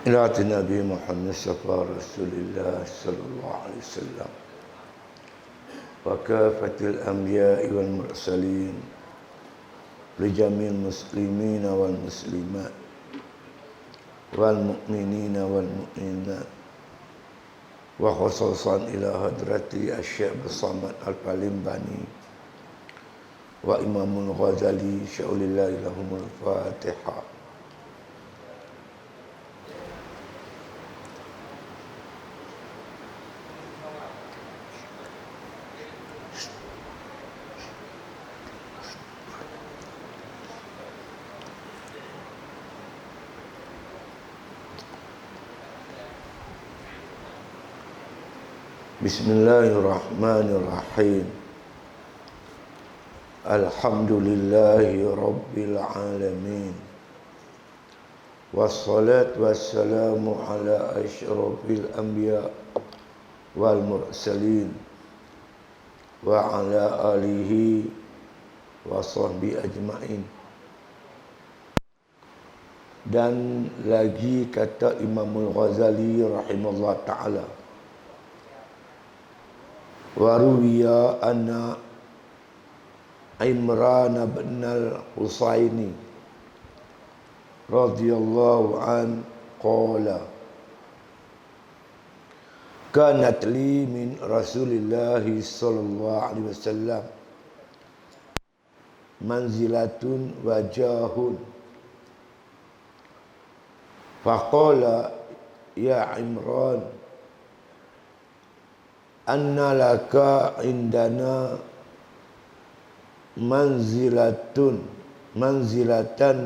إلى نبي محمد صفى رسول الله صلى الله عليه وسلم وكافة الأنبياء والمرسلين لجميع المسلمين والمسلمات والمؤمنين والمؤمنات وخصوصا إلى حضرة الشيخ الصمد البالمباني وإمام الغزالي شاء الله لهم الفاتحة. Bismillahirrahmanirrahim. Alhamdulillahi Rabbil Alamin. Wassalatu wassalamu ala asyrafil anbiya wal mursalin wa ala alihi wa sahbihi ajma'in. Dan lagi kata Imamul Ghazali rahimahullah ta'ala, waruwiya anna Imran bin al-Husaini radhiyallahu an qala kanat li min Rasulillah sallallahu alaihi wasallam manzilatun wajahun faqala ya Imran anna laka indana manzilatan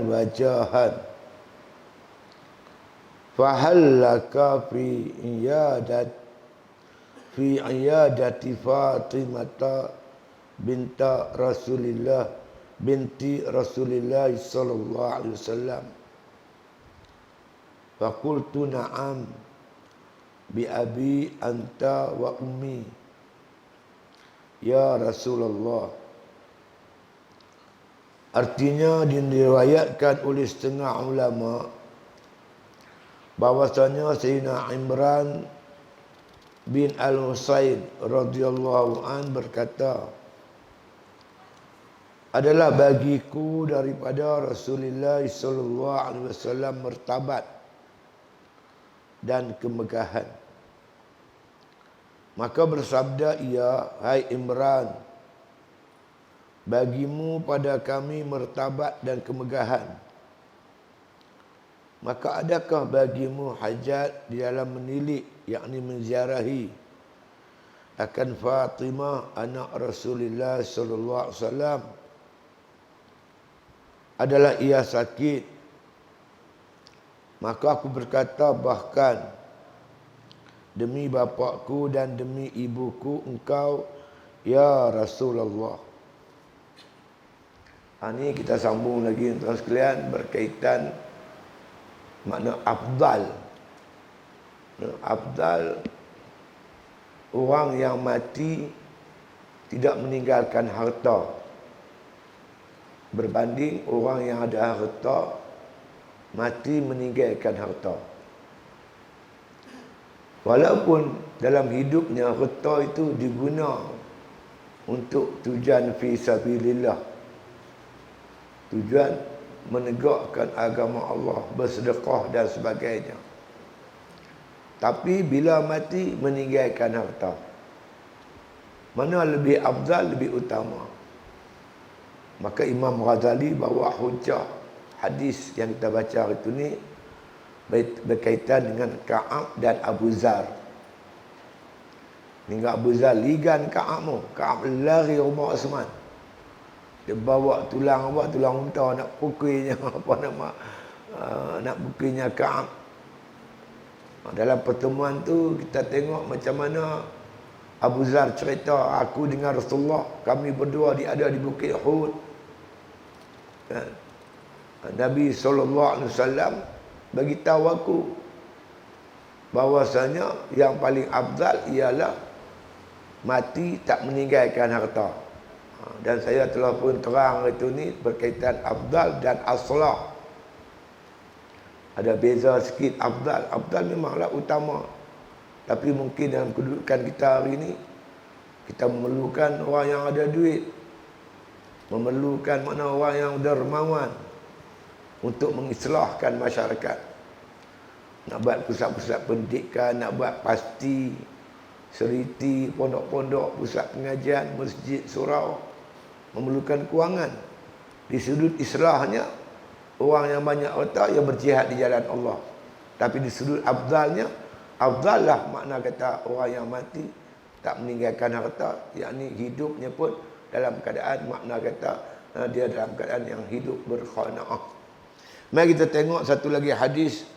wajahan fahal laka fi iyadati Fatimata binti Rasulillah sallallahu alaihi wasallam. Faqultu na'am bi abi anta wa ummi ya Rasulullah. Artinya diriwayatkan oleh setengah ulama bahwasanya Sayyidina Imran bin al-Husain radhiyallahu an berkata, adalah bagiku daripada Rasulullah sallallahu alaihi wasallam martabat dan kemegahan. Maka bersabda ia, hai Imran, bagimu pada kami martabat dan kemegahan. Maka adakah bagimu hajat di dalam menilik, yakni menziarahi akan Fatimah anak Rasulullah sallallahu alaihi wasallam? Adalah ia sakit. Maka aku berkata, bahkan demi bapakku dan demi ibuku engkau ya Rasulullah. Ini kita sambung lagi tuan sekalian berkaitan makna afdal. Afdal, orang yang mati tidak meninggalkan harta, berbanding orang yang ada harta mati meninggalkan harta. Walaupun dalam hidupnya harta itu diguna untuk tujuan fi sabilillah, tujuan menegakkan agama Allah, bersedekah dan sebagainya. Tapi bila mati meninggalkan harta, mana lebih afdal, lebih utama? Maka Imam Ghazali bawa hujah hadis yang kita baca hari itu ni berkaitan dengan Ka'ab dan Abu Zar. Hingga Abu Zar ligan Ka'ab lari rumah Osman. Dia bawa tulang unta nak pukulnya nak pukulnya Ka'ab. Dalam pertemuan tu kita tengok macam mana Abu Zar cerita, aku dengan Rasulullah, kami berdua ada di Bukit Uhud. Nabi SAW bagi tahu aku bahwasanya yang paling afdal ialah mati tak meninggalkan harta. Dan saya telah pun terang itu ni berkaitan afdal dan aslah. Ada beza sikit afdal. Afdal memanglah utama. Tapi mungkin dalam kedudukan kita hari ini, kita memerlukan orang yang ada duit. Memerlukan mana orang yang dermawan untuk mengislahkan masyarakat. Nak buat pusat-pusat pendidikan, nak buat pasti, seriti, pondok-pondok, pusat pengajian, masjid, surau. Memerlukan kewangan. Di sudut islahnya, orang yang banyak harta yang berjihad di jalan Allah. Tapi di sudut afdalnya, afdal lah makna kata orang yang mati tak meninggalkan harta, yakni hidupnya pun dalam keadaan makna kata dia dalam keadaan yang hidup berqanaah. Mari kita tengok satu lagi hadis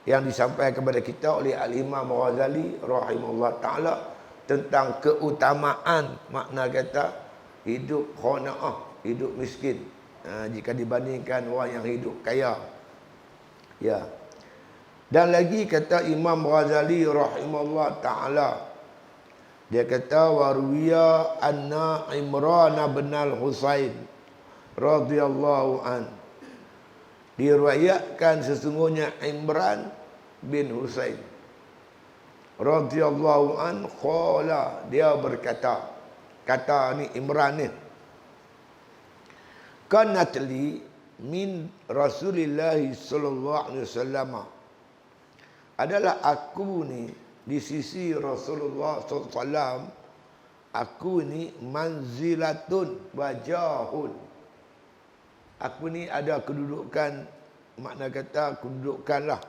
yang disampaikan kepada kita oleh Al-Imam Ghazali rahimahullah taala tentang keutamaan makna kata hidup qanaah, hidup miskin. Jika dibandingkan orang yang hidup kaya. Ya. Dan lagi kata Imam Ghazali rahimahullah taala, dia kata warwiya anna Imran bin al-Husain radhiyallahu an, diriwayatkan sesungguhnya Imran bin Husain radhiyallahu an qala, dia berkata, kata ni Imran ni, kanat li min Rasulillah sallallahu alaihi wasallam, adalah aku ni di sisi Rasulullah sallallahu alaihi wasallam, aku ni manzilatun wajahun, aku ni ada kedudukan, makna kata kedudukan lah,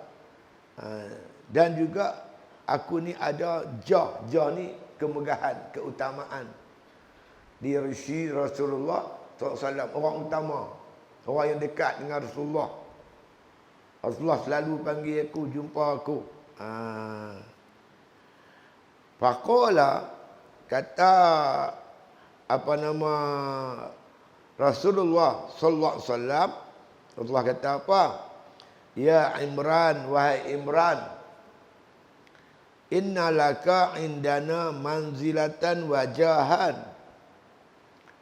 dan juga aku ni ada jah ni kemegahan, keutamaan di sisi Rasulullah SAW, orang utama, orang yang dekat dengan Rasulullah. Rasulullah selalu panggil aku, jumpa aku. Faqala, kata apa nama Rasulullah sallallahu alaihi wasallam, Rasulullah kata apa? Ya Imran, wahai Imran, innalaka indana manzilatan wajahan,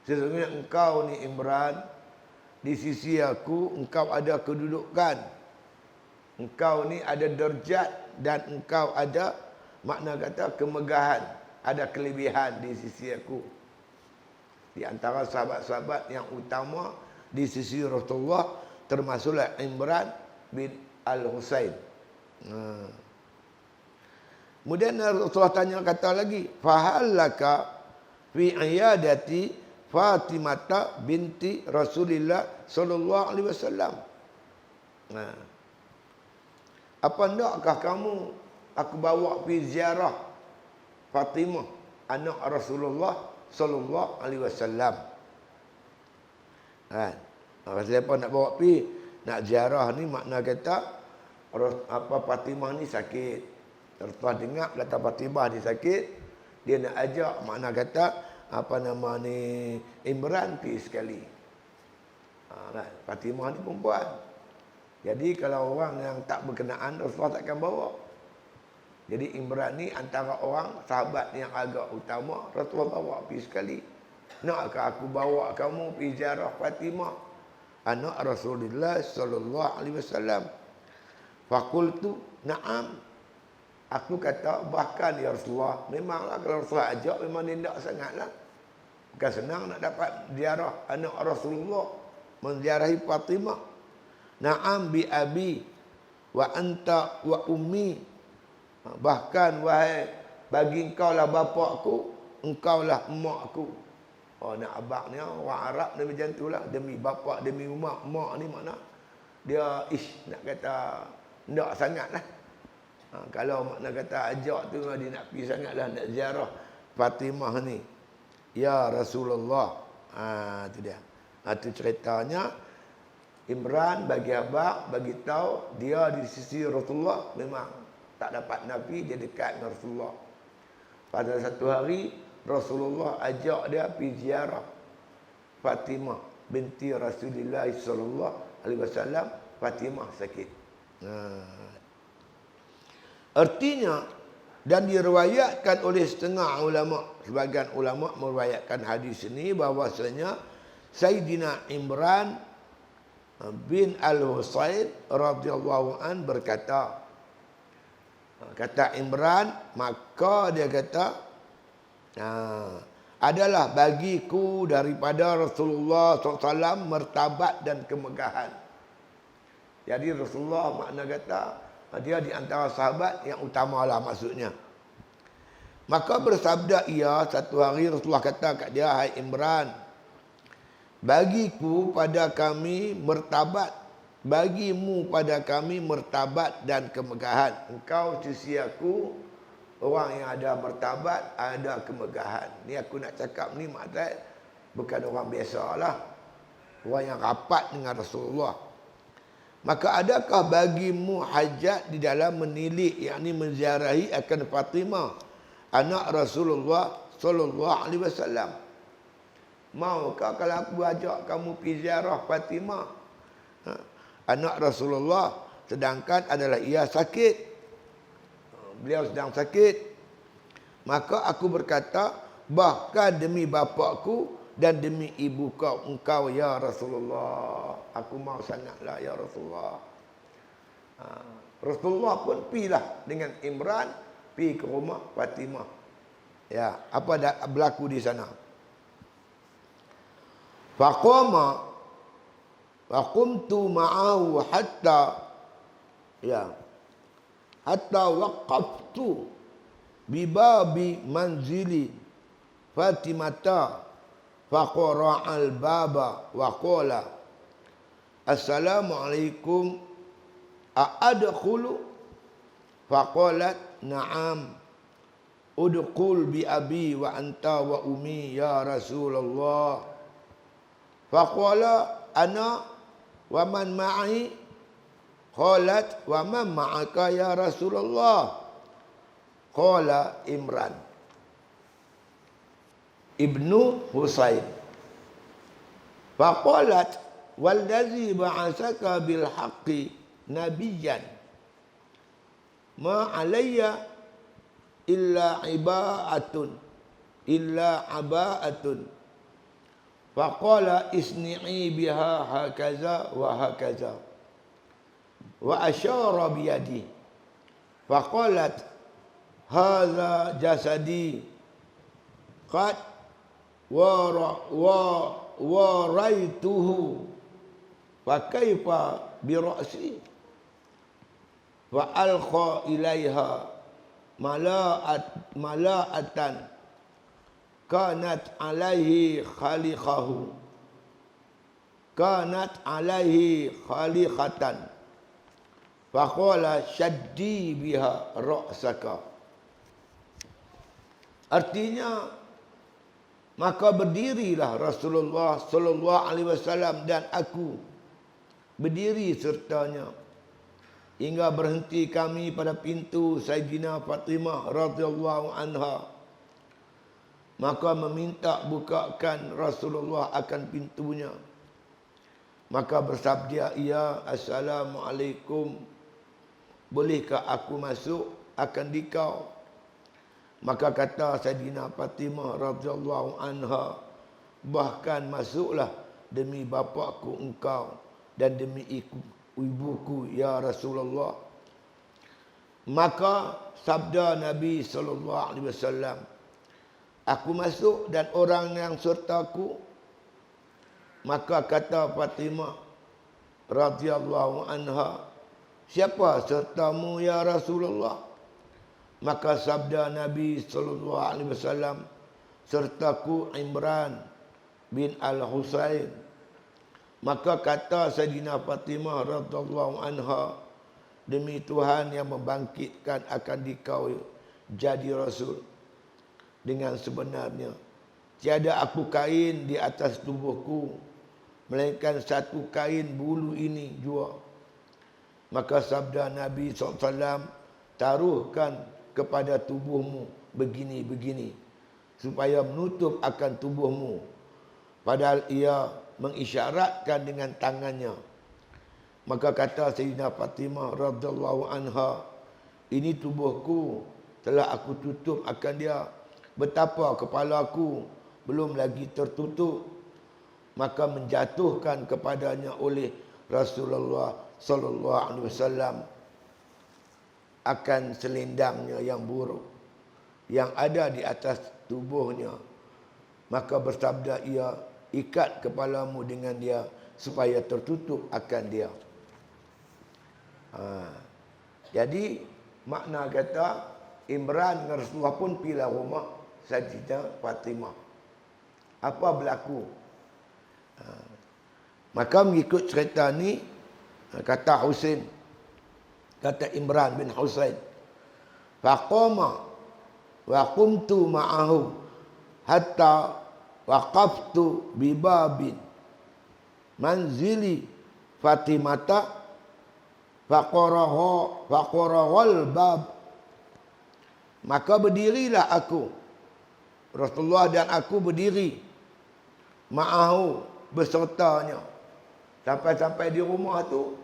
sesungguhnya engkau ni Imran, di sisi aku engkau ada kedudukan, engkau ni ada derajat, dan engkau ada makna kata kemegahan, ada kelebihan di sisi aku. Di antara sahabat-sahabat yang utama di sisi Rasulullah termasuklah Imran bin al-Husain. Kemudian Rasulullah tanya, kata lagi, fahallaka fi iyadati Fatimah binti Rasulillah sallallahu alaihi wasallam. Apa endakkah kamu aku bawa pergi ziarah Fatimah anak Rasulullah sallallahu alaihi wasallam? Kan? Siapa nak bawa pergi nak ziarah ni, makna kata apa Fatimah ni sakit. Terus dengar kata Fatimah ni sakit, dia nak ajak, makna kata apa nama ni, Imran pergi sekali. Kan? Fatimah ni perempuan. Jadi kalau orang yang tak berkenaan, Rasulullah takkan bawa. Jadi Imran ni antara orang sahabat yang agak utama, Rasulullah bawa pergi sekali. Nakkah aku bawa kamu pergi ziarah Fatimah anak Rasulullah sallallahu alaihi wasallam? Faqultu na'am. Aku kata bahkan ya Rasulullah, memanglah kalau Rasulullah ajak memang tindak sangatlah. Bukan senang nak dapat ziarah anak Rasulullah, menziarahi Fatimah. Na'am bi abi wa anta wa ummi. Bahkan wahai, bagi engkau lah bapakku, engkau lah emakku. Oh, nak abang ni orang Arab ni macam itulah, demi bapak demi mak. Mak ni makna dia nak kata ndak sangatlah. Kalau makna kata ajak tu dia nak pergi sangatlah, nak ziarah Fatimah ni. Ya Rasulullah. Itu dia. Itu ceritanya Imran bagi abang, bagi tahu dia di sisi Rasulullah memang tak dapat Nabi, dia dekat dengan Rasulullah. Pada satu hari Rasulullah ajak dia pergi ziarah Fatimah binti Rasulullah sallallahu alaihi wasallam. Fatimah sakit. Artinya, dan diriwayatkan oleh setengah ulama, sebagian ulama meriwayatkan hadis ini bahwasanya Sayyidina Imran bin Al-Husain radhiyallahu an berkata, kata Imran, maka dia kata, adalah bagiku daripada Rasulullah SAW martabat dan kemegahan. Jadi Rasulullah makna kata dia di antara sahabat yang utamalah maksudnya. Maka bersabda ia satu hari, Rasulullah kata kat dia, hai Imran, bagiku pada kami martabat, bagimu pada kami martabat dan kemegahan. Engkau sisi aku orang yang ada martabat, ada kemegahan. Ni aku nak cakap ni maksud bukan orang biasalah, orang yang rapat dengan Rasulullah. Maka adakah bagimu hajat di dalam menilik, yakni menziarahi akan Fatimah, anak Rasulullah sallallahu alaihi wasallam? Maukah kalau aku ajak kamu pergi ziarah Fatimah, anak Rasulullah, sedangkan adalah ia sakit, beliau sedang sakit? Maka aku berkata, bahkan demi bapakku dan demi ibu kau, engkau ya Rasulullah, aku mau sangatlah ya Rasulullah. Rasulullah pun pergilah dengan Imran pergi ke rumah Fatimah. Ya, apa dah berlaku di sana? Faqama faqumtu ma'ahu hatta waqaftu bi babi manzili Fatimata faqara al-baba wa qala, assalamualaikum a'adkhulu? Faqalat na'am, udkhul bi abi wa anta wa ummi ya Rasulullah. Faqala ana wa man ma'i? Qalat wa man ma'aka ya Rasulullah? Qala Imran ibnu Husain. Faqalat wallazi ba'asaka bil haqqi nabiyyan ma alayya illa aba'atun. Faqala isni'i biha hakaza wa hakaza wa asyara biyadi. Faqalat hadza jasadi qad wa raituhu fa kaifa bi ra'si. Wa alqa ilaiha mala'atan kanat alaihi khaliqatan. Faqala shaddi biha ra'saka. Artinya, maka berdirilah Rasulullah sallallahu alaihi wasallam dan aku berdiri sertanya hingga berhenti kami pada pintu Sayyidina Fatimah radhiyallahu anha. Maka meminta bukakan Rasulullah akan pintunya. Maka bersabda ia, assalamualaikum, bolehkah aku masuk akan dikau? Maka kata Sayyidina Fatimah radhiyallahu anha, bahkan masuklah demi bapakku engkau dan demi ibuku ya Rasulullah. Maka sabda Nabi sallallahu alaihi wasallam, aku masuk dan orang yang sertaku. Maka kata Fatimah radhiyallahu anha, siapa sertamu ya Rasulullah? Maka sabda Nabi sallallahu alaihi wasallam, sertaku Imran bin Al-Husain. Maka kata Sayyidina Fatimah radhiyallahu anha, demi Tuhan yang membangkitkan akan dikau jadi rasul dengan sebenarnya, tiada aku kain di atas tubuhku melainkan satu kain bulu ini jua. Maka sabda Nabi SAW, taruhkan kepada tubuhmu begini-begini supaya menutup akan tubuhmu. Padahal ia mengisyaratkan dengan tangannya. Maka kata Sayyidina Fatimah radhiyallahu anha, ini tubuhku telah aku tutup akan dia, betapa kepala aku belum lagi tertutup. Maka menjatuhkan kepadanya oleh Rasulullah sallallahu alaihi wasallam akan selendangnya yang buruk yang ada di atas tubuhnya, maka bersabda ia, ikat kepalamu dengan dia supaya tertutup akan dia. Jadi makna kata Imran dengan Rasulullah pun pergi rumah Sayyidah Fatimah. Apa berlaku? Maka mengikut cerita ni, kata Husain, kata Imran bin Husain, faqama wa qumtu ma'ahu hatta waqaftu bi babin manzili Fatimata faqarahal bab. Maka berdirilah aku, Rasulullah dan aku berdiri ma'ahu, besertanya, sampai-sampai di rumah tu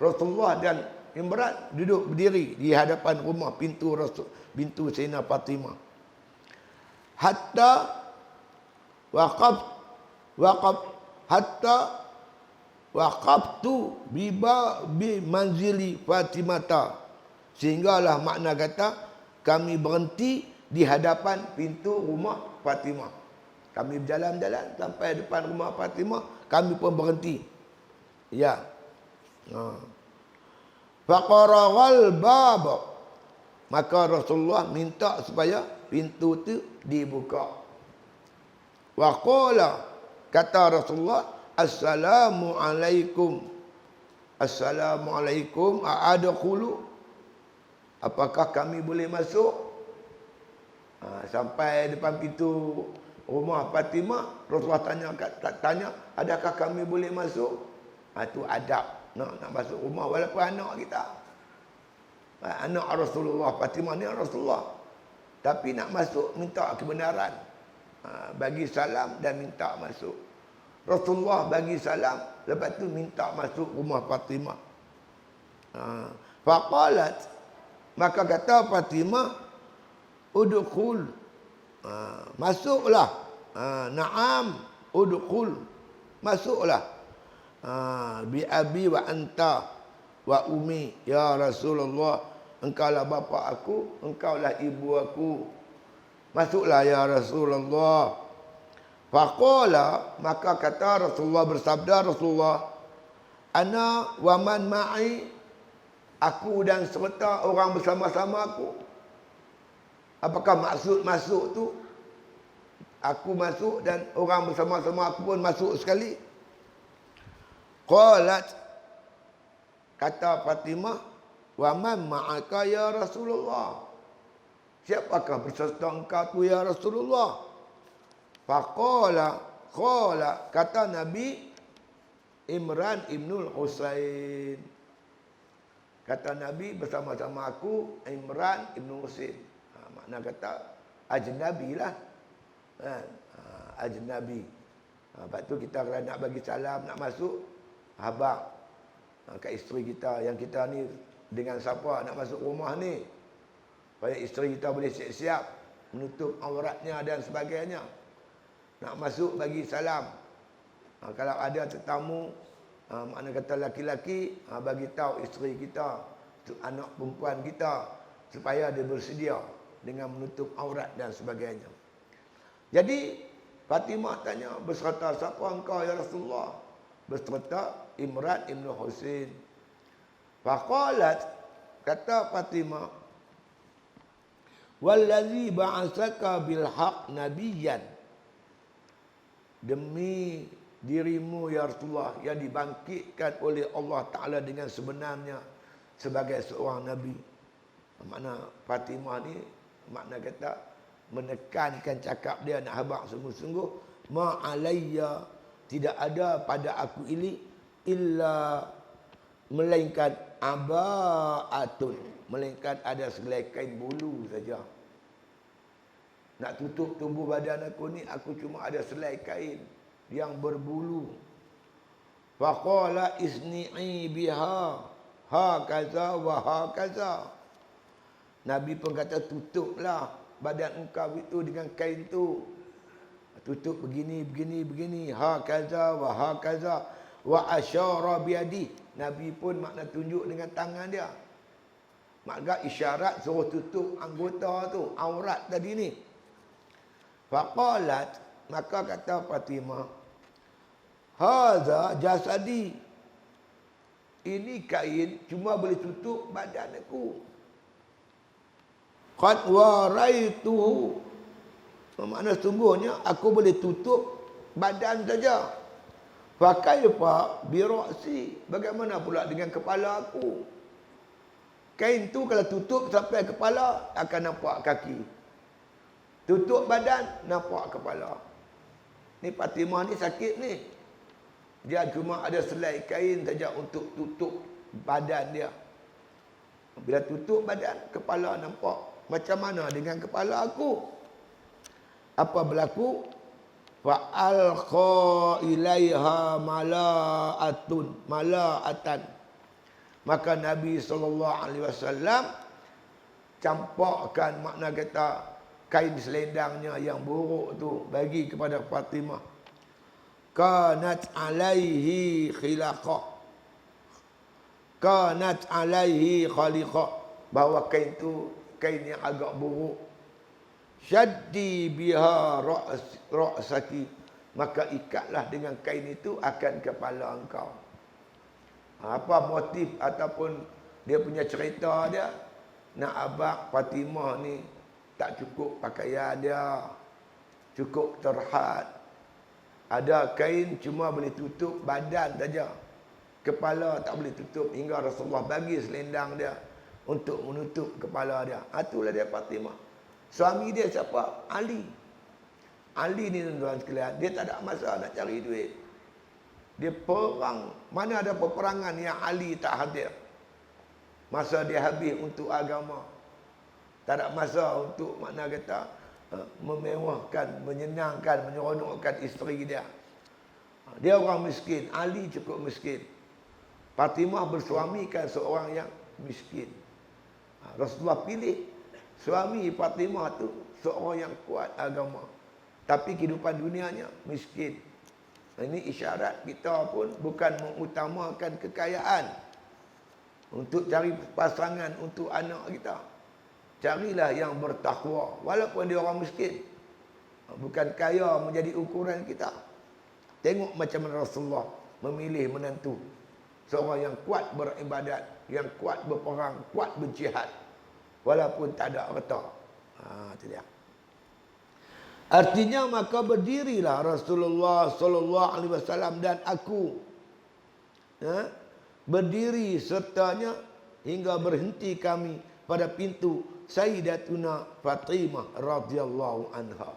Rasulullah dan Imran duduk berdiri di hadapan rumah pintu Sayyidina Fatimah. Hatta waqaftu bi manzili Fatimata, sehinggalah makna kata kami berhenti di hadapan pintu rumah Fatimah. Kami berjalan-jalan sampai depan rumah Fatimah, kami pun berhenti. Ya. Faqaraghal bab, maka Rasulullah minta supaya pintu tu dibuka. Wa qala, kata Rasulullah, assalamu alaikum. Assalamu alaikum, a'adkhulu, apakah kami boleh masuk? Sampai depan pintu rumah Fatimah, Rasulullah tanya, adakah kami boleh masuk? Itu adab nak masuk rumah walaupun anak kita. Anak Rasulullah, Fatimah ni Rasulullah. Tapi nak masuk minta kebenaran. Bagi salam dan minta masuk. Rasulullah bagi salam, lepas tu minta masuk rumah Fatimah. Faqalat, maka kata Fatimah, udkhul, masuklah. Naam, udkhul, masuklah. Bi abi wa anta wa umi, ya Rasulullah, engkaulah bapa aku, engkaulah ibu aku, masuklah ya Rasulullah. Faqala, maka kata Rasulullah, bersabda Rasulullah, ana wa man ma'i, aku dan serta orang bersama-sama aku. Apakah maksud masuk tu? Aku masuk dan orang bersama-sama aku pun masuk sekali. Qalat, kata Fatimah, wa man ma'aka ya Rasulullah, siapakah berserta engkau tu ya Rasulullah? Faqala, kata Nabi, Imran ibnul Husain. Kata Nabi, bersama-sama aku Imran ibnul Husain. Makna kata ajnabi lah. Ajnabi. Lepas tu kita kalau nak bagi salam, nak masuk, habaq kat isteri kita, yang kita ni dengan siapa nak masuk rumah ni, supaya isteri kita boleh siap-siap menutup auratnya dan sebagainya. Nak masuk bagi salam. Kalau ada tetamu, makna kata laki-laki, bagi tahu isteri kita, anak perempuan kita, supaya dia bersedia dengan menutup aurat dan sebagainya. Jadi Fatimah tanya, berserta siapa engkau ya Rasulullah? Berserta Imran ibn Husain. Faqalat, kata Fatimah, wallazi ba'asaka bil haq nabiyyan, demi dirimu ya Rasulullah yang dibangkitkan oleh Allah Ta'ala dengan sebenarnya sebagai seorang Nabi. Makna Fatimah ni, makna kata menekankan cakap dia, nak habaq sungguh-sungguh, ma'alayya, tidak ada pada aku ini illa, melainkan aba'atun, melainkan ada segelai kain bulu saja. Nak tutup tubuh badan aku ni, aku cuma ada selai kain yang berbulu. Faqala isni'i biha hakaza wa hakaza, Nabi pun kata, tutuplah badan engkau itu dengan kain tu. Tutup begini, begini, begini. Hakaza wa hakaza. Wa asyara biyadi. Nabi pun makna tunjuk dengan tangan dia. Maka isyarat suruh tutup anggota tu, aurat tadi ni. Faqalat, maka kata Fatimah, hadza jasadi. Ini kain cuma boleh tutup badan aku. Qad waraituhu. Makna sungguhnya aku boleh tutup badan saja. Fakaifa bi ra'si. Bagaimana pula dengan kepala aku? Kain tu kalau tutup sampai kepala akan nampak kaki. Tutup badan nampak kepala. Ni Fatimah ni sakit ni. Dia cuma ada selai kain saja untuk tutup badan dia. Bila tutup badan, kepala nampak. Macam mana dengan kepala aku? Apa berlaku? Fa'alqa ilaiha mala'atan. Maka Nabi SAW campakkan, makna kata kain selendangnya yang buruk tu bagi kepada Fatimah. Kanat alaihi khilaqah. Kanat alaihi khaliqah. Bahawa kain tu kain yang agak buruk. Syaddi biha ra'saki. Maka ikatlah dengan kain itu akan kepala engkau. Apa motif ataupun dia punya cerita dia, nak abang Fatimah ni tak cukup pakaian dia, cukup terhad. Ada kain cuma boleh tutup badan saja, kepala tak boleh tutup, hingga Rasulullah bagi selendang dia untuk menutup kepala dia. Itulah dia Fatimah. Suami dia siapa? Ali. Ali ni tuan-tuan sekalian, dia tak ada masa nak cari duit. Dia perang, mana ada peperangan yang Ali tak hadir. Masa dia habis untuk agama. Tak ada masa untuk makna kata memewahkan, menyenangkan, menyeronokkan isteri dia. Dia orang miskin, Ali cukup miskin. Fatimah bersuamikan seorang yang miskin. Rasulullah pilih suami Fatimah tu seorang yang kuat agama, tapi kehidupan dunianya miskin. Ini isyarat kita pun bukan mengutamakan kekayaan untuk cari pasangan untuk anak kita. Carilah yang bertakwa walaupun dia orang miskin. Bukan kaya menjadi ukuran kita. Tengok macam mana Rasulullah memilih menantu seorang yang kuat beribadat, yang kuat berperang, kuat berjihad walaupun tak ada harta. Itu dia. Artinya maka berdirilah Rasulullah sallallahu alaihi wasallam dan aku, berdiri sertanya hingga berhenti kami pada pintu Sayyidatuna Fatimah radhiyallahu anha.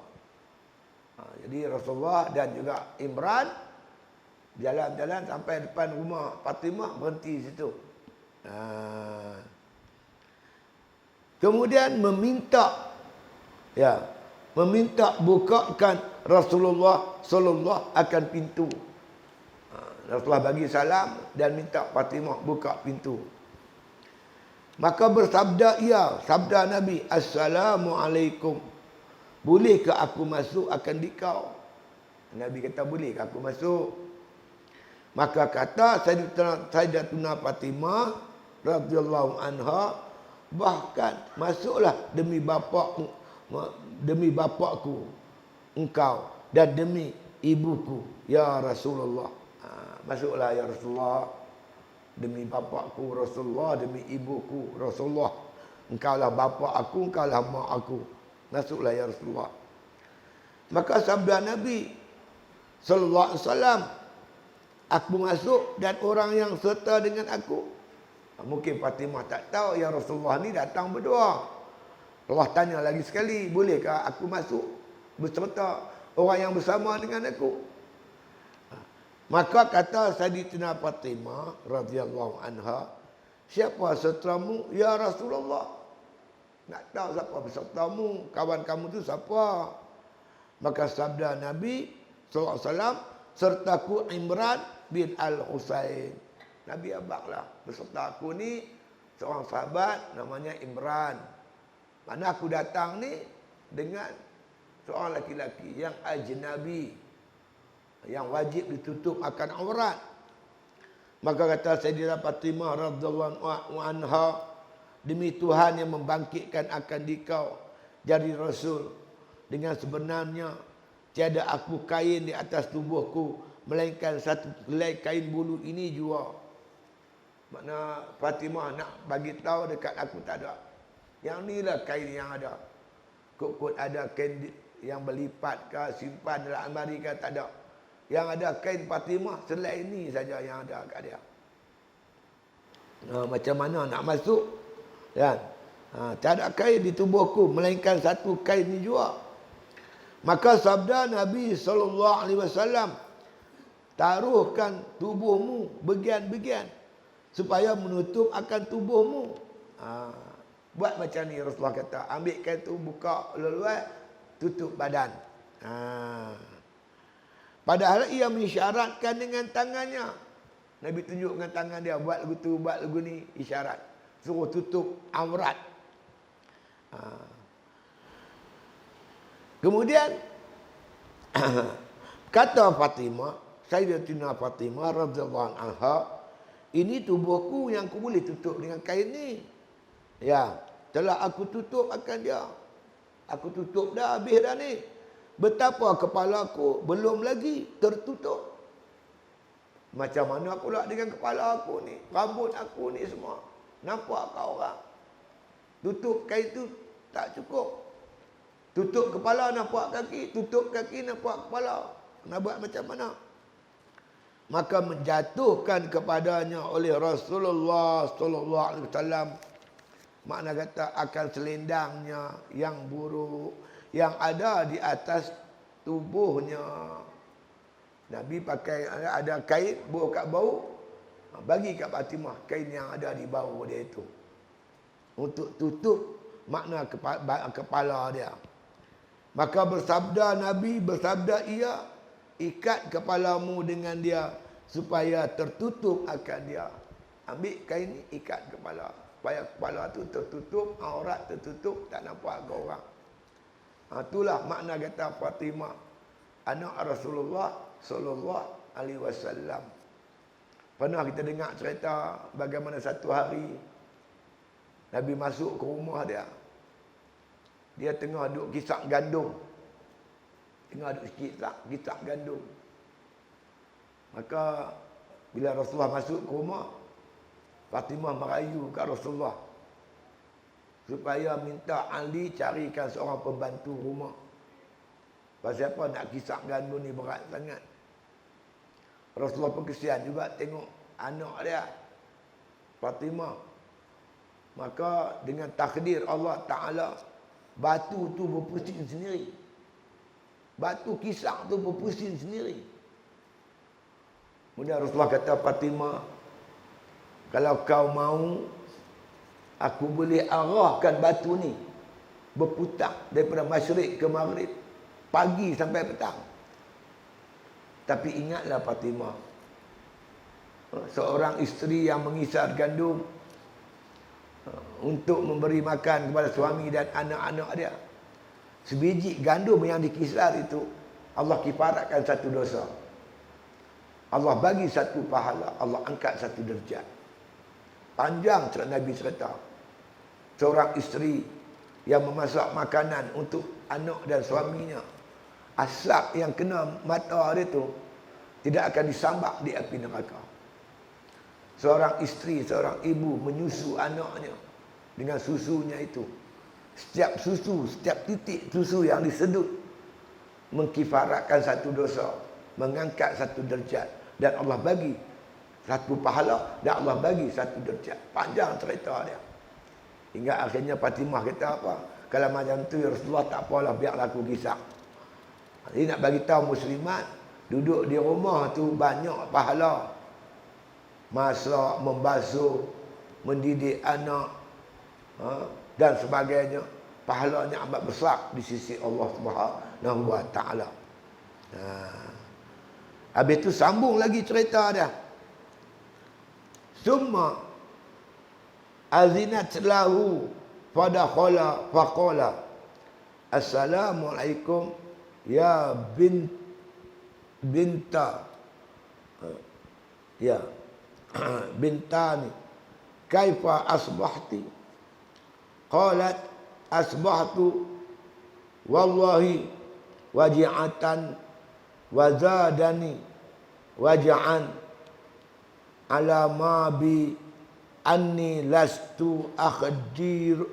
Jadi Rasulullah dan juga Imran jalan-jalan sampai depan rumah Fatimah, berhenti situ. Kemudian meminta bukakan Rasulullah sallallahu akan pintu. Rasulullah bagi salam dan minta Fatimah buka pintu. Maka bersabda ia, sabda Nabi, Assalamualaikum. Bolehkah aku masuk akan dikau? Nabi kata, bolehkah aku masuk? Maka kata Sayyidatuna Fatimah radhiyallahu anha, bahkan masuklah demi bapakku engkau dan demi ibuku ya Rasulullah. Masuklah ya Rasulullah, demi bapakku Rasulullah, demi ibuku Rasulullah. Engkaulah bapa aku, engkaulah mak aku. Masuklah ya Rasulullah. Maka sabda Nabi sallallahu alaihi wasallam, aku masuk dan orang yang serta dengan aku. Mungkin Fatimah tak tahu yang Rasulullah ni datang berdua. Allah tanya lagi sekali, bolehkah aku masuk beserta orang yang bersama dengan aku? Maka kata Sayyidatina Fatimah radhiyallahu anha, siapa sertamu ya Rasulullah? Nak tahu siapa besertamu, kawan kamu tu siapa? Maka sabda Nabi sallallahu alaihi wasallam, sertaku Imran bin Al-Husain. Nabi abanglah, beserta aku ni seorang sahabat namanya Imran. Mana aku datang ni dengan seorang laki-laki yang ajnabi, yang wajib ditutup akan aurat. Maka kata Sayyidina Fatimah radhiyallahu anha, demi Tuhan yang membangkitkan akan dikau jadi Rasul, dengan sebenarnya tiada aku kain di atas tubuhku melainkan satu helai kain bulu ini jua. Makna Fatimah nak bagi tahu dekat aku tak ada. Yang ni lah kain yang ada. Kut ada kain yang berlipat ke, simpan dalam almari ke, tak ada. Yang ada kain Fatimah selain ini saja yang ada kat dia. Macam mana nak masuk? Kan? Tak ada kain di tubuhku melainkan satu kain ni jua. Maka sabda Nabi SAW, taruhkan tubuhmu bagian-bagian supaya menutup akan tubuhmu. Buat macam ni Rasulullah kata, ambil kain tu buka luar, tutup badan. Padahal ia mengisyaratkan dengan tangannya. Nabi tunjuk dengan tangan dia, buat lagu tu, buat lagu ni, isyarat. Suruh tutup aurat. Kemudian kata Fatimah, Sayyidatina Fatimah radhiyallahu anha, ini tubuhku yang aku boleh tutup dengan kain ni. Ya, telah aku tutup akan dia. Aku tutup dah, habis dah ni. Betapa kepalaku belum lagi tertutup. Macam mana pula dengan kepala aku ni, rambut aku ni semua. Nampak kau orang? Tutup kain tu tak cukup. Tutup kepala nampak kaki, tutup kaki nampak kepala. Nak buat macam mana? Maka menjatuhkan kepadanya oleh Rasulullah sallallahu alaihi wasallam, makna kata akan selendangnya yang buruk yang ada di atas tubuhnya. Nabi pakai ada kain buruk kat bau, bagi kat Fatimah kain yang ada di bau dia itu untuk tutup makna kepala dia. Maka bersabda Nabi, bersabda ia, ikat kepalamu dengan dia supaya tertutup akan dia. Ambil kain ni, ikat kepala supaya kepala tu tertutup, aurat tertutup, tak nampak ke orang. Itulah makna kata Fatimah, anak Rasulullah sallallahu alaihi wasallam. Pernah kita dengar cerita bagaimana satu hari Nabi masuk ke rumah dia. Dia tengah duduk kisah gandum. Tengah duduk kisah gandum. Maka bila Rasulullah masuk ke rumah, Fatimah merayu kat Rasulullah supaya minta Ali carikan seorang pembantu rumah. Pasal apa nak kisah gandum ni berat sangat. Rasulullah pun kesian juga tengok anak dia Fatimah. Maka dengan takdir Allah Ta'ala, batu tu berpusing sendiri. Batu kisah tu berpusing sendiri. Kemudian Rasulullah kata, Fatimah, kalau kau mau, aku boleh arahkan batu ni berputar daripada masyrik ke maghrib, pagi sampai petang. Tapi ingatlah Fatimah, seorang isteri yang mengisar gandum untuk memberi makan kepada suami dan anak-anak dia, sebiji gandum yang dikisar itu Allah kifaratkan satu dosa, Allah bagi satu pahala, Allah angkat satu derajat. Panjang Nabi cerita, seorang isteri yang memasak makanan untuk anak dan suaminya, asap yang kena mata dia tu tidak akan disambak di api neraka. Seorang isteri, seorang ibu menyusu anaknya dengan susunya itu. Setiap susu, setiap titik susu yang disedut mengkifaratkan satu dosa, mengangkat satu derajat, dan Allah bagi satu pahala, dan Allah bagi satu derajat. Panjang cerita dia. Hingga akhirnya Fatimah kata apa? Kalau macam tu Rasulullah, tak apalah, biarlah aku kisah. Jadi nak bagi tahu muslimat, duduk di rumah tu banyak pahala. Masak, membasuh, mendidik anak, dan sebagainya. Pahalanya amat besar di sisi Allah Subhanahu wa Ta'ala. Habis tu sambung lagi cerita dia. Summa azinat lahu fadakhala faqala, assalamualaikum ya binta, ya, bintani, kaifa asbahti? Qalat asbahtu wallahi waji'atan wazadani waja'an ala ma bi anni lastu akhdiru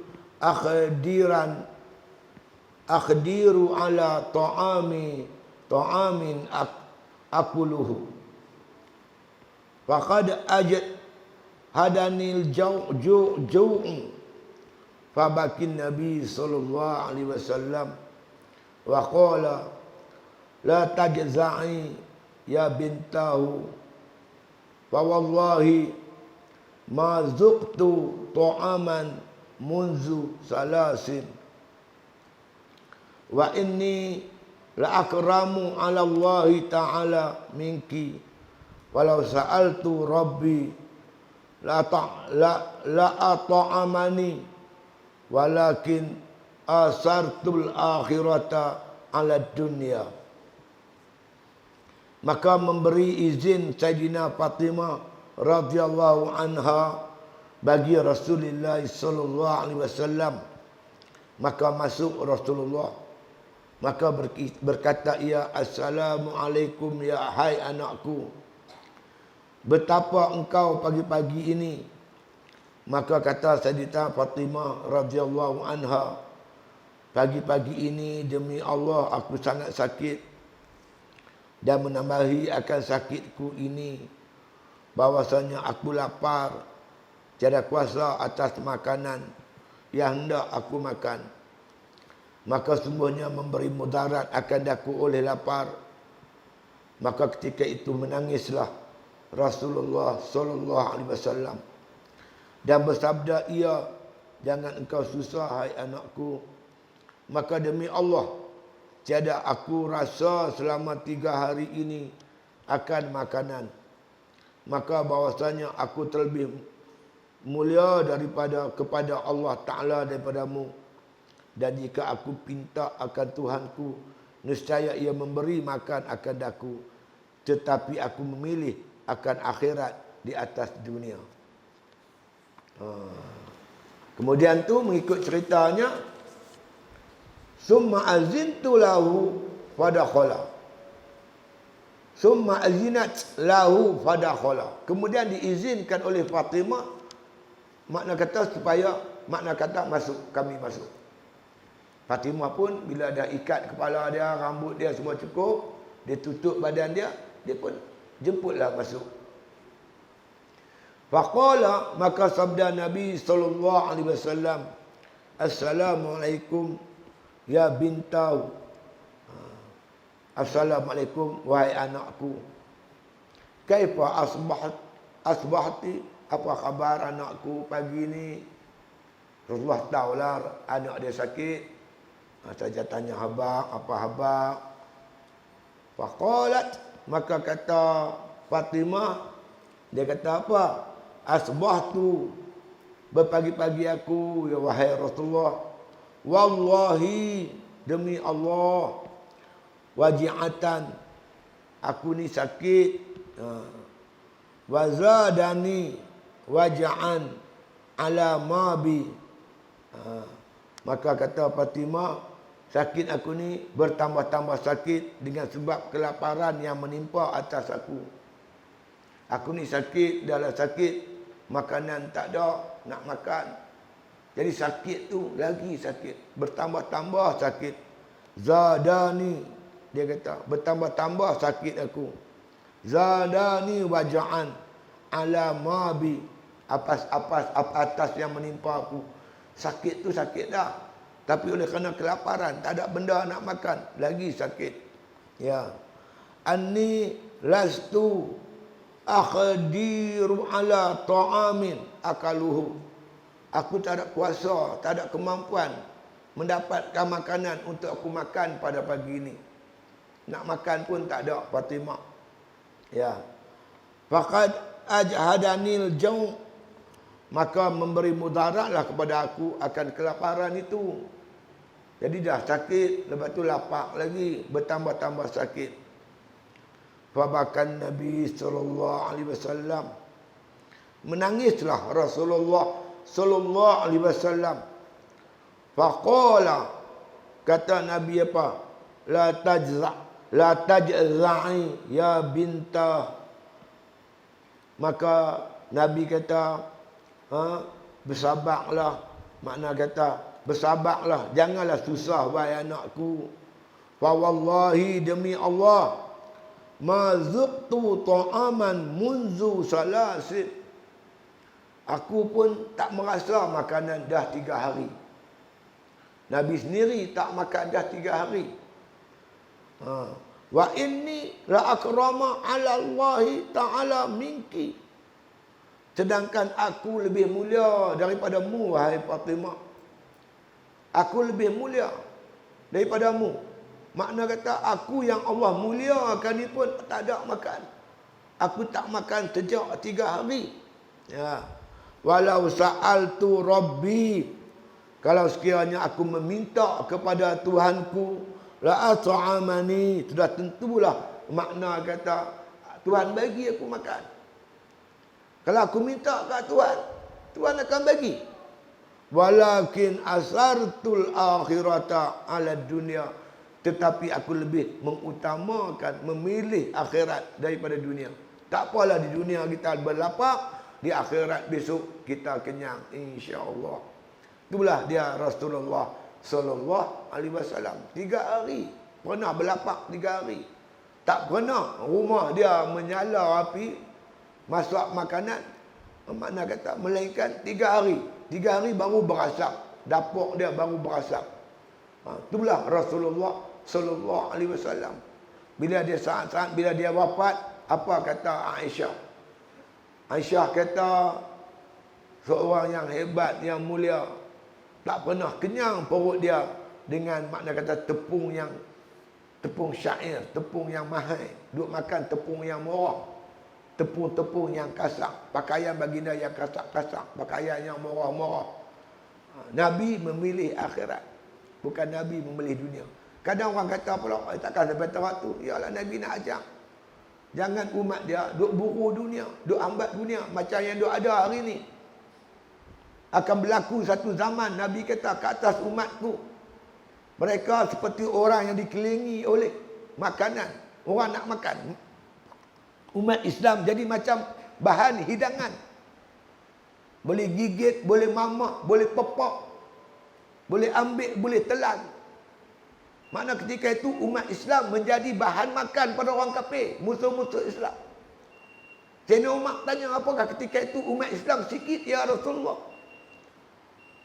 ala ta'amin akuluhu faqad hadanil jau'i fabakin Nabi sallallahu alaihi wasallam wa qala la tajza'i ya bintahu fa wallahi ma zuqtu ta'aman munzu salasin wa inni la akramu ala Allah ta'ala minki walau sa'altu rabbi la at'amani walakin asartul akhirata ala dunya. Maka memberi izin Sayyidina Fatimah radhiyallahu anha bagi Rasulullah sallallahu alaihi wasallam. Maka masuk Rasulullah, maka berkata ia, assalamualaikum ya hai anakku, betapa engkau pagi-pagi ini? Maka kata Sayyidah Fatimah radhiyallahu anha, pagi-pagi ini demi Allah aku sangat sakit, dan menambahi akan sakitku ini bahwasanya aku lapar, tiada kuasa atas makanan yang hendak aku makan. Maka sungguhnya memberi mudarat akan daku oleh lapar. Maka ketika itu menangislah Rasulullah sallallahu alaihi wasallam dan bersabda ia, jangan engkau susah hai anakku, maka demi Allah tiada aku rasa selama 3 hari ini akan makanan, maka bahwasanya aku terlebih mulia kepada Allah Ta'ala daripadamu. Dan jika aku pinta akan Tuhanku, nescaya ia memberi makan akan daku, tetapi aku memilih akan akhirat di atas dunia. Kemudian tu mengikut ceritanya, summa azintu lahu fadakhala, summa azinat lahu fadakhala. Kemudian diizinkan oleh Fatimah, makna kata masuk, kami masuk. Fatimah pun bila dah ikat kepala dia, rambut dia semua cukup, dia tutup badan dia, dia pun jemputlah masuk. Faqala, maka sabda Nabi sallallahu alaihi wasallam, assalamualaikum ya bintau, assalamualaikum wahai anakku, kaifa asbahti, apa khabar anakku pagi ni? Rasulullah tahulah anak dia sakit, saja tanya apa khabar. Faqalat, maka kata Fatimah, dia kata apa? Asbahtu, berpagi-pagi aku ya wahai Rasulullah, wallahi demi Allah, waji'atan, aku ni sakit, wazadani waja'an ala mabi. Maka kata Fatimah, sakit aku ni bertambah-tambah sakit dengan sebab kelaparan yang menimpa atas aku. Aku ni sakit, dah sakit, makanan tak ada, nak makan. Jadi sakit tu lagi sakit, bertambah-tambah sakit. Zadani, dia kata, bertambah-tambah sakit aku. Zadani waja'an ala mabi, atas yang menimpa aku. Sakit tu sakit dah, tapi oleh kerana kelaparan, tak ada benda nak makan, lagi sakit. Ya. Anni lastu akhdiru ala ta'amin akaluhu. Aku tak ada kuasa, tak ada kemampuan mendapatkan makanan untuk aku makan pada pagi ini. Nak makan pun tak ada, Fatimah. Ya. Faqad ajhadanil jau', maka memberi mudaratlah kepada aku akan kelaparan itu. Jadi dah sakit, lepas tu lapar lagi, bertambah-tambah sakit. Fabakan Nabi sallallahu alaihi wasallam, Menangislah Rasulullah sallallahu alaihi wasallam. Faqala, kata Nabi apa? La tajza'i ya binta. Maka Nabi kata, bersabarlah. Makna kata, bersabarlah, janganlah susah wahai anakku. Fa wallahi, demi Allah, ma zuqtu ta'aman munzu salasin. Aku pun tak merasa makanan dah 3 hari. Nabi sendiri tak makan dah 3 hari. Wa inni la akrama 'ala Allah ta'ala minki. Sedangkan aku lebih mulia daripadamu, wahai Fatimah. Aku lebih mulia daripadamu. Makna kata, aku yang Allah muliakan ni pun tak ada makan. Aku tak makan sejak 3 hari. Ya. Walau sa'altu Rabbi, kalau sekiranya aku meminta kepada Tuhanku, la at'amani, sudah tentulah makna kata Tuhan bagi aku makan. Kalau aku minta kat Tuhan, Tuhan akan bagi. Walakin asartul akhirata ala dunia, tetapi aku lebih mengutamakan, memilih akhirat daripada dunia. Tak apalah di dunia kita berlapar, di akhirat besok kita kenyang, insya-Allah. Itulah dia Rasulullah sallallahu alaihi wasallam. 3 hari pernah berlapar, 3 hari. Tak pernah rumah dia menyala api masak makanan. Makna kata melainkan 3 hari. 3 hari baru berasap. Dapur dia baru berasap. Itulah Rasulullah sallallahu alaihi wasallam. Bila dia saat-saat bila dia wafat, apa kata Aisyah? Aisyah kata, seorang yang hebat, yang mulia, tak pernah kenyang perut dia dengan makna kata tepung syair, tepung yang mahal. Duk makan tepung yang murah, tepung-tepung yang kasar, pakaian baginda yang kasar-kasar, pakaian yang murah-murah. Nabi memilih akhirat, bukan Nabi memilih dunia. Kadang orang kata pula, takkan sampai tahap tu. Yalah, Nabi nak ajar, jangan umat dia duk buru dunia, duk ambat dunia macam yang duk ada hari ni. Akan berlaku satu zaman, Nabi kata, ke atas umatku, mereka seperti orang yang dikelilingi oleh makanan. Orang nak makan. Umat Islam jadi macam bahan hidangan. Boleh gigit, boleh mamak, boleh pepak, boleh ambil, boleh telan. Makna ketika itu umat Islam menjadi bahan makan pada orang kafir, musuh-musuh Islam. Sayyidina Umar tanya, apakah ketika itu umat Islam sikit ya Rasulullah?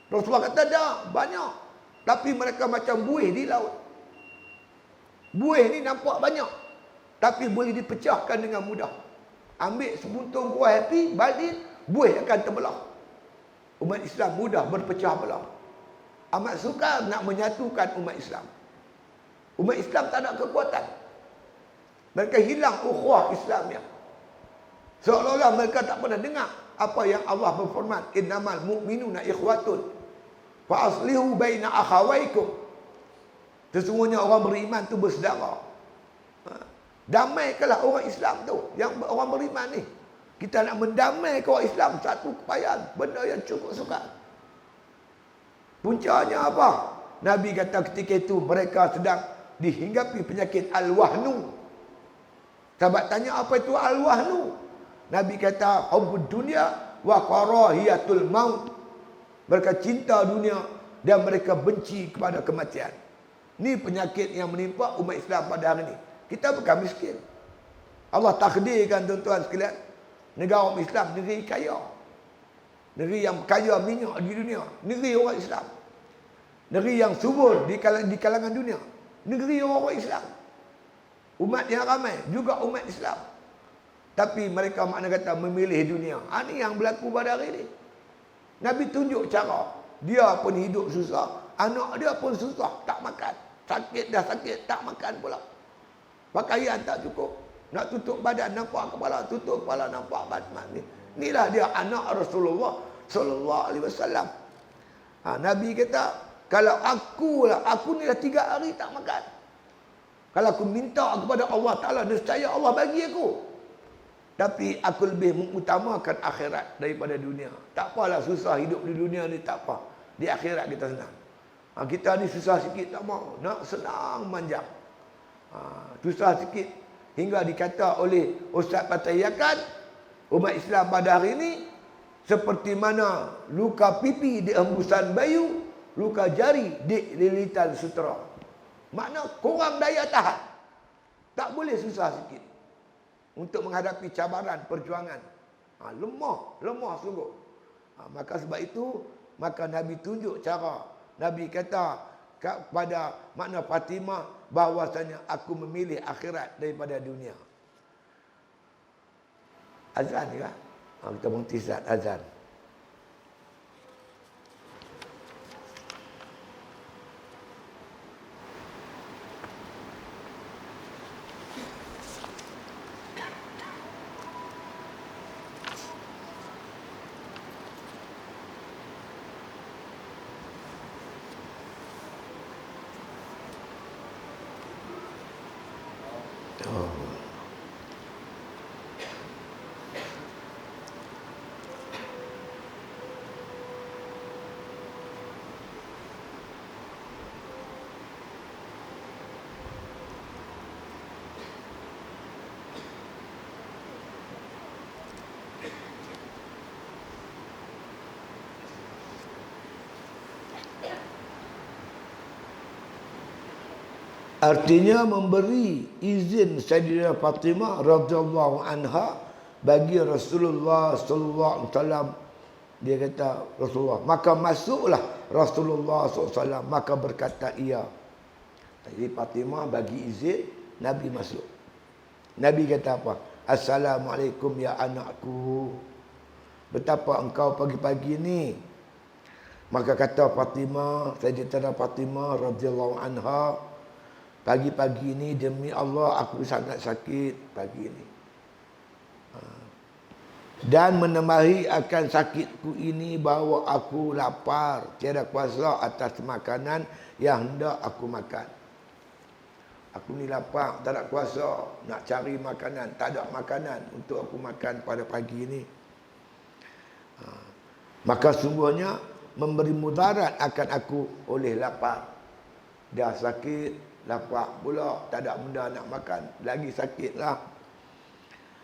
Rasulullah kata, dah banyak, tapi mereka macam buih di laut. Buih ni nampak banyak, tapi boleh dipecahkan dengan mudah. Ambil sebuntung buah api, balik, buih akan terbelah. Umat Islam mudah berpecah belah. Amat sukar nak menyatukan umat Islam. Umat Islam tak ada kekuatan. Mereka hilang ukhuwah Islamnya. Seolah-olah mereka tak pernah dengar apa yang Allah berfirman, innamal mu'minuna ikhwatun fa aslihu baina akhawaykum. Sesungguhnya orang beriman tu bersaudara. Damaikanlah orang Islam tu, yang orang beriman ni. Kita nak mendamaikan orang Islam, satu kepayahan, benda yang cukup sukar. Puncanya apa? Nabi kata ketika itu mereka sedang dihinggapi penyakit al-wahnu. Sahabat tanya, apa itu al-wahnu? Nabi kata, hubbud dunya wa karahiyatul maut. Mereka cinta dunia dan mereka benci kepada kematian. Ini penyakit yang menimpa umat Islam pada hari ini. Kita bukan miskin. Allah takdirkan tuan-tuan sekalian, negara Islam negeri kaya. Negeri yang kaya minyak di dunia. Negeri orang Islam. Negeri yang subur di kalangan dunia. Negeri orang Islam. Umat yang ramai juga umat Islam. Tapi mereka makna kata memilih dunia. Ini yang berlaku pada hari ini. Nabi tunjuk cara. Dia pun hidup susah, anak dia pun susah, tak makan. Sakit dah sakit, tak makan pula. Pakaian tak cukup. Nak tutup badan nampak kepala, tutup kepala nampak badan. Inilah dia anak Rasulullah sallallahu alaihi wasallam. Nabi kata, kalau aku ni dah 3 hari tak makan. Kalau aku minta kepada Allah Ta'ala, nescaya Allah bagi aku. Tapi aku lebih mengutamakan akhirat daripada dunia. Tak apalah susah hidup di dunia ni, tak apa. Di akhirat kita senang. Kita ni susah sikit tak mau. Nak senang manjang. Susah sikit. Hingga dikata oleh Ustaz Patayyakan, umat Islam pada hari ini seperti mana luka pipi di embusan bayu, luka jari di lilitan sutera. Makna kurang daya tahan. Tak boleh susah sikit untuk menghadapi cabaran perjuangan. Lemah sungguh. Maka sebab itu, maka Nabi tunjuk cara. Nabi kata kepada makna Fatimah bahwasanya aku memilih akhirat daripada dunia. Azan ke? Kita berhenti saat azan. Artinya memberi izin Sayyidah Fatimah radhiyallahu anha bagi Rasulullah sallallahu alaihi wasallam. Dia kata Rasulullah, maka masuklah Rasulullah SAW, maka berkata ia. Jadi Fatimah bagi izin, Nabi masuk. Nabi kata apa? Assalamualaikum ya anakku. Betapa engkau pagi-pagi ni. Maka kata Fatimah, Sayyidah Fatimah radhiyallahu anha, pagi-pagi ini demi Allah aku sangat sakit pagi ini. Dan menambahi akan sakitku ini bahawa aku lapar, tiada kuasa atas makanan yang hendak aku makan. Aku ni lapar, tak ada kuasa nak cari makanan, tak ada makanan untuk aku makan pada pagi ini. Maka sungguhnya memberi mudarat akan aku oleh lapar. Dah sakit, lapar pula, tak ada benda nak makan, lagi sakitlah.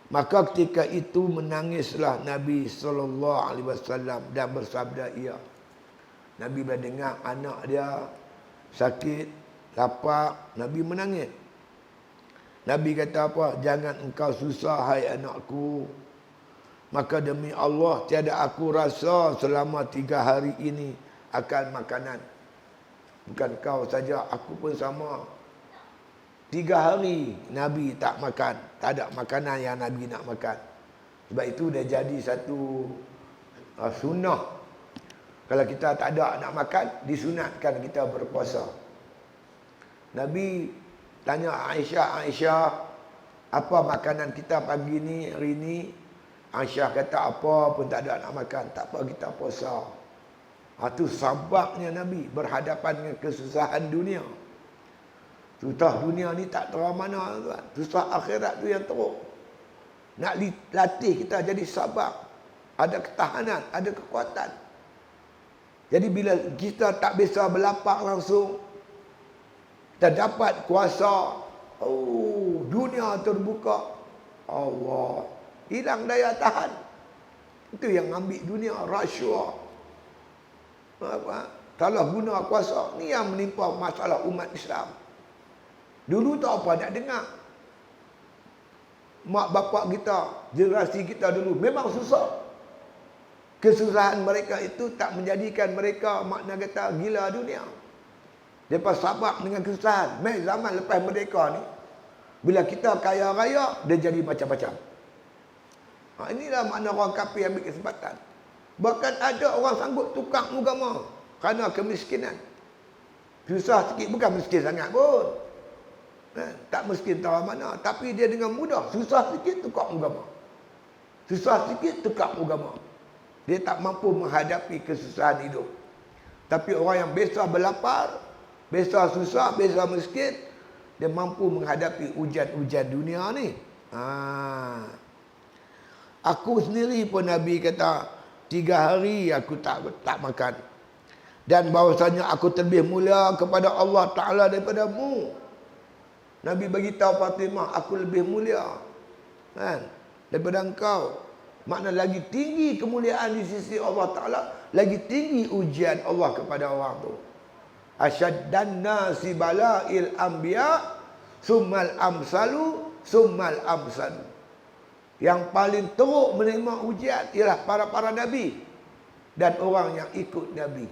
Maka ketika itu menangislah Nabi SAW dan bersabda ia. Nabi bila dengar anak dia sakit, lapar, Nabi menangis. Nabi kata apa? Jangan engkau susah hai anakku. Maka demi Allah tiada aku rasa selama 3 hari ini akan makanan. Bukan kau saja, aku pun sama. 3 hari Nabi tak makan. Tak ada makanan yang Nabi nak makan. Sebab itu dah jadi satu sunnah. Kalau kita tak ada nak makan, disunatkan kita berpuasa. Nabi tanya Aisyah, apa makanan kita pagi ni, hari ni? Aisyah kata apa pun tak ada nak makan. Tak apa, kita puasa. Itu sabaknya Nabi berhadapan dengan kesusahan dunia. Susah dunia ni tak tahu mana tuan. Susah akhirat tu yang teruk. Nak latih kita jadi sabar. Ada ketahanan, ada kekuatan. Jadi bila kita tak biasa berlapak langsung, kita dapat kuasa. Oh, dunia terbuka. Allah, hilang daya tahan. Itu yang ambil dunia, rasuah. Salah guna kuasa. Ni yang menimpa masalah umat Islam. Dulu tak apa nak dengar. Mak bapak kita, generasi kita dulu memang susah. Kesusahan mereka itu tak menjadikan mereka makna kata gila dunia. Lepas sabar dengan kesusahan. Zaman lepas merdeka ni, bila kita kaya raya, dia jadi macam-macam. Inilah makna orang kafir ambil kesempatan. Bahkan ada orang sanggup tukar agama kerana kemiskinan. Susah sikit, bukan miskin sangat pun. Tak miskin tahu mana, tapi dia dengan mudah susah sikit tukar agama. Susah sikit tukar agama. Dia tak mampu menghadapi kesusahan hidup. Tapi orang yang biasa berlapar, biasa susah, biasa miskin, dia mampu menghadapi ujian-ujian dunia ni. Aku sendiri pun Nabi kata 3 hari aku tak makan. Dan bahawasanya aku terlebih mulia kepada Allah Ta'ala daripadamu. Nabi bagi tahu Fatimah, aku lebih mulia kan daripada engkau. Makna lagi tinggi kemuliaan di sisi Allah Ta'ala, lagi tinggi ujian Allah kepada orang tu. Asyaddan nasi bala'il anbiya summal amsalu summal amsalu. Yang paling teruk menerima ujian ialah para nabi dan orang yang ikut nabi.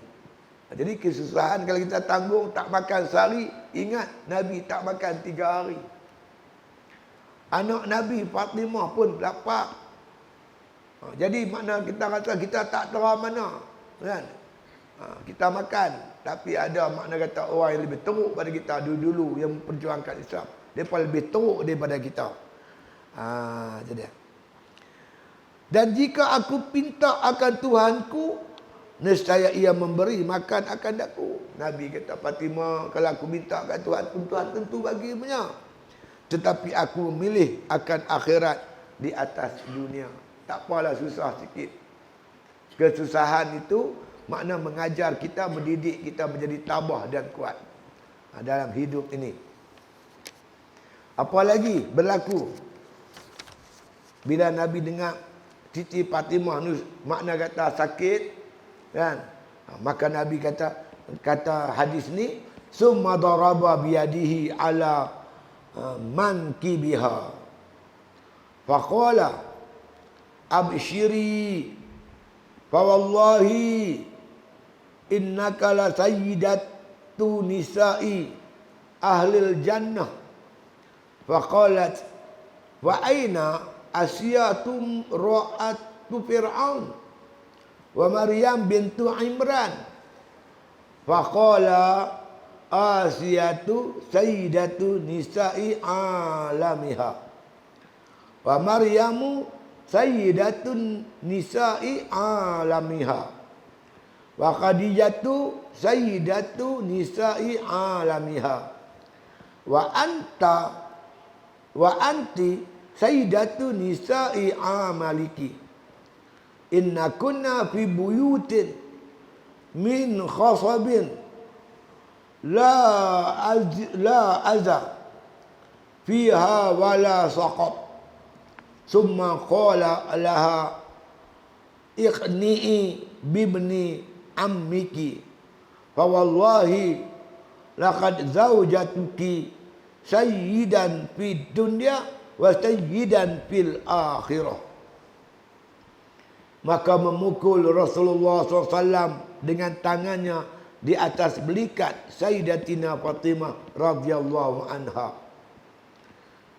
Jadi kesusahan kalau kita tanggung tak makan sehari, ingat Nabi tak makan 3 hari. Anak Nabi Fatimah pun lapar. Jadi makna kita kata kita tak terang mana kan? Kita makan, tapi ada makna kata orang yang lebih teruk pada kita dulu yang memperjuangkan Islam. Mereka lebih teruk daripada kita. Jadi. Dan jika aku pinta akan Tuhanku, nescaya ia memberi makan akan aku. Nabi kata Fatimah, kalau aku minta kat Tuhan, Tuhan tentu bagi punya. Tetapi aku memilih akan akhirat di atas dunia. Tak apalah susah sikit. Kesusahan itu makna mengajar kita, mendidik kita menjadi tabah dan kuat dalam hidup ini. Apa lagi berlaku bila Nabi dengar Siti Fatimah ni makna kata sakit kan, maka Nabi kata hadis ni, summa daraba biyadihi ala mankibiha faqala abshiri fa wallahi innaka la sayyidatu nisa'i ahlil jannah. Faqalat wa aina asyatum ra'atu fir'aun wa Maryam bintu Imran. Faqala Asiyatu sayyidatu nisa'i alamiha wa Maryamu sayyidatun nisa'i alamiha wa Khadijatu sayyidatu nisa'i alamiha wa anti sayyidatu nisa'i amaliki. Inna kunna fi buyutin min khasabin la aza fiha wala saqab. Summa qala laha iqni'i bibni ammiki fa wallahi laqad zawjatuki sayyidan fid dunya wa sayyidan fil akhirah. Maka memukul Rasulullah SAW dengan tangannya di atas belikat Sayyidatina Fatimah radhiyallahu anha.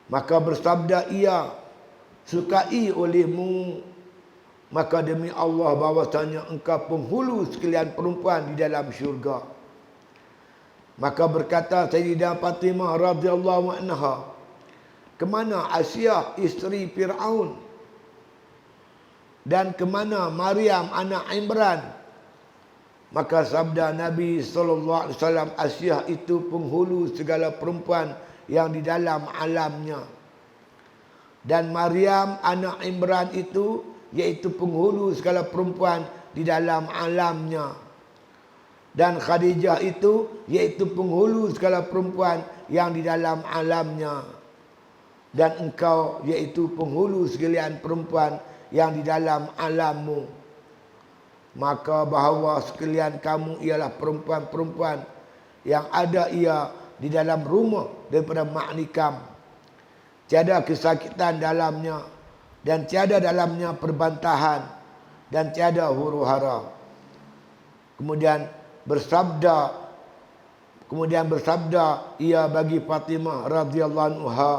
Maka bersabda ia, sukai olehmu, maka demi Allah bahwasanya engkau penghulu sekalian perempuan di dalam syurga. Maka berkata Sayyidah Fatimah radhiyallahu anha, kemana Asyah isteri Fir'aun? Dan kemana Maryam anak Imran? Maka sabda Nabi SAW, Asyah itu penghulu segala perempuan yang di dalam alamnya. Dan Maryam anak Imran itu iaitu penghulu segala perempuan di dalam alamnya. Dan Khadijah itu iaitu penghulu segala perempuan yang di dalam alamnya. Dan engkau iaitu penghulu sekalian perempuan yang di dalam alammu. Maka bahawa sekalian kamu ialah perempuan-perempuan yang ada ia di dalam rumah daripada maknikam. Tiada kesakitan dalamnya dan tiada dalamnya perbantahan dan tiada huru hara. Kemudian bersabda ia bagi Fatimah radhiyallahu anha,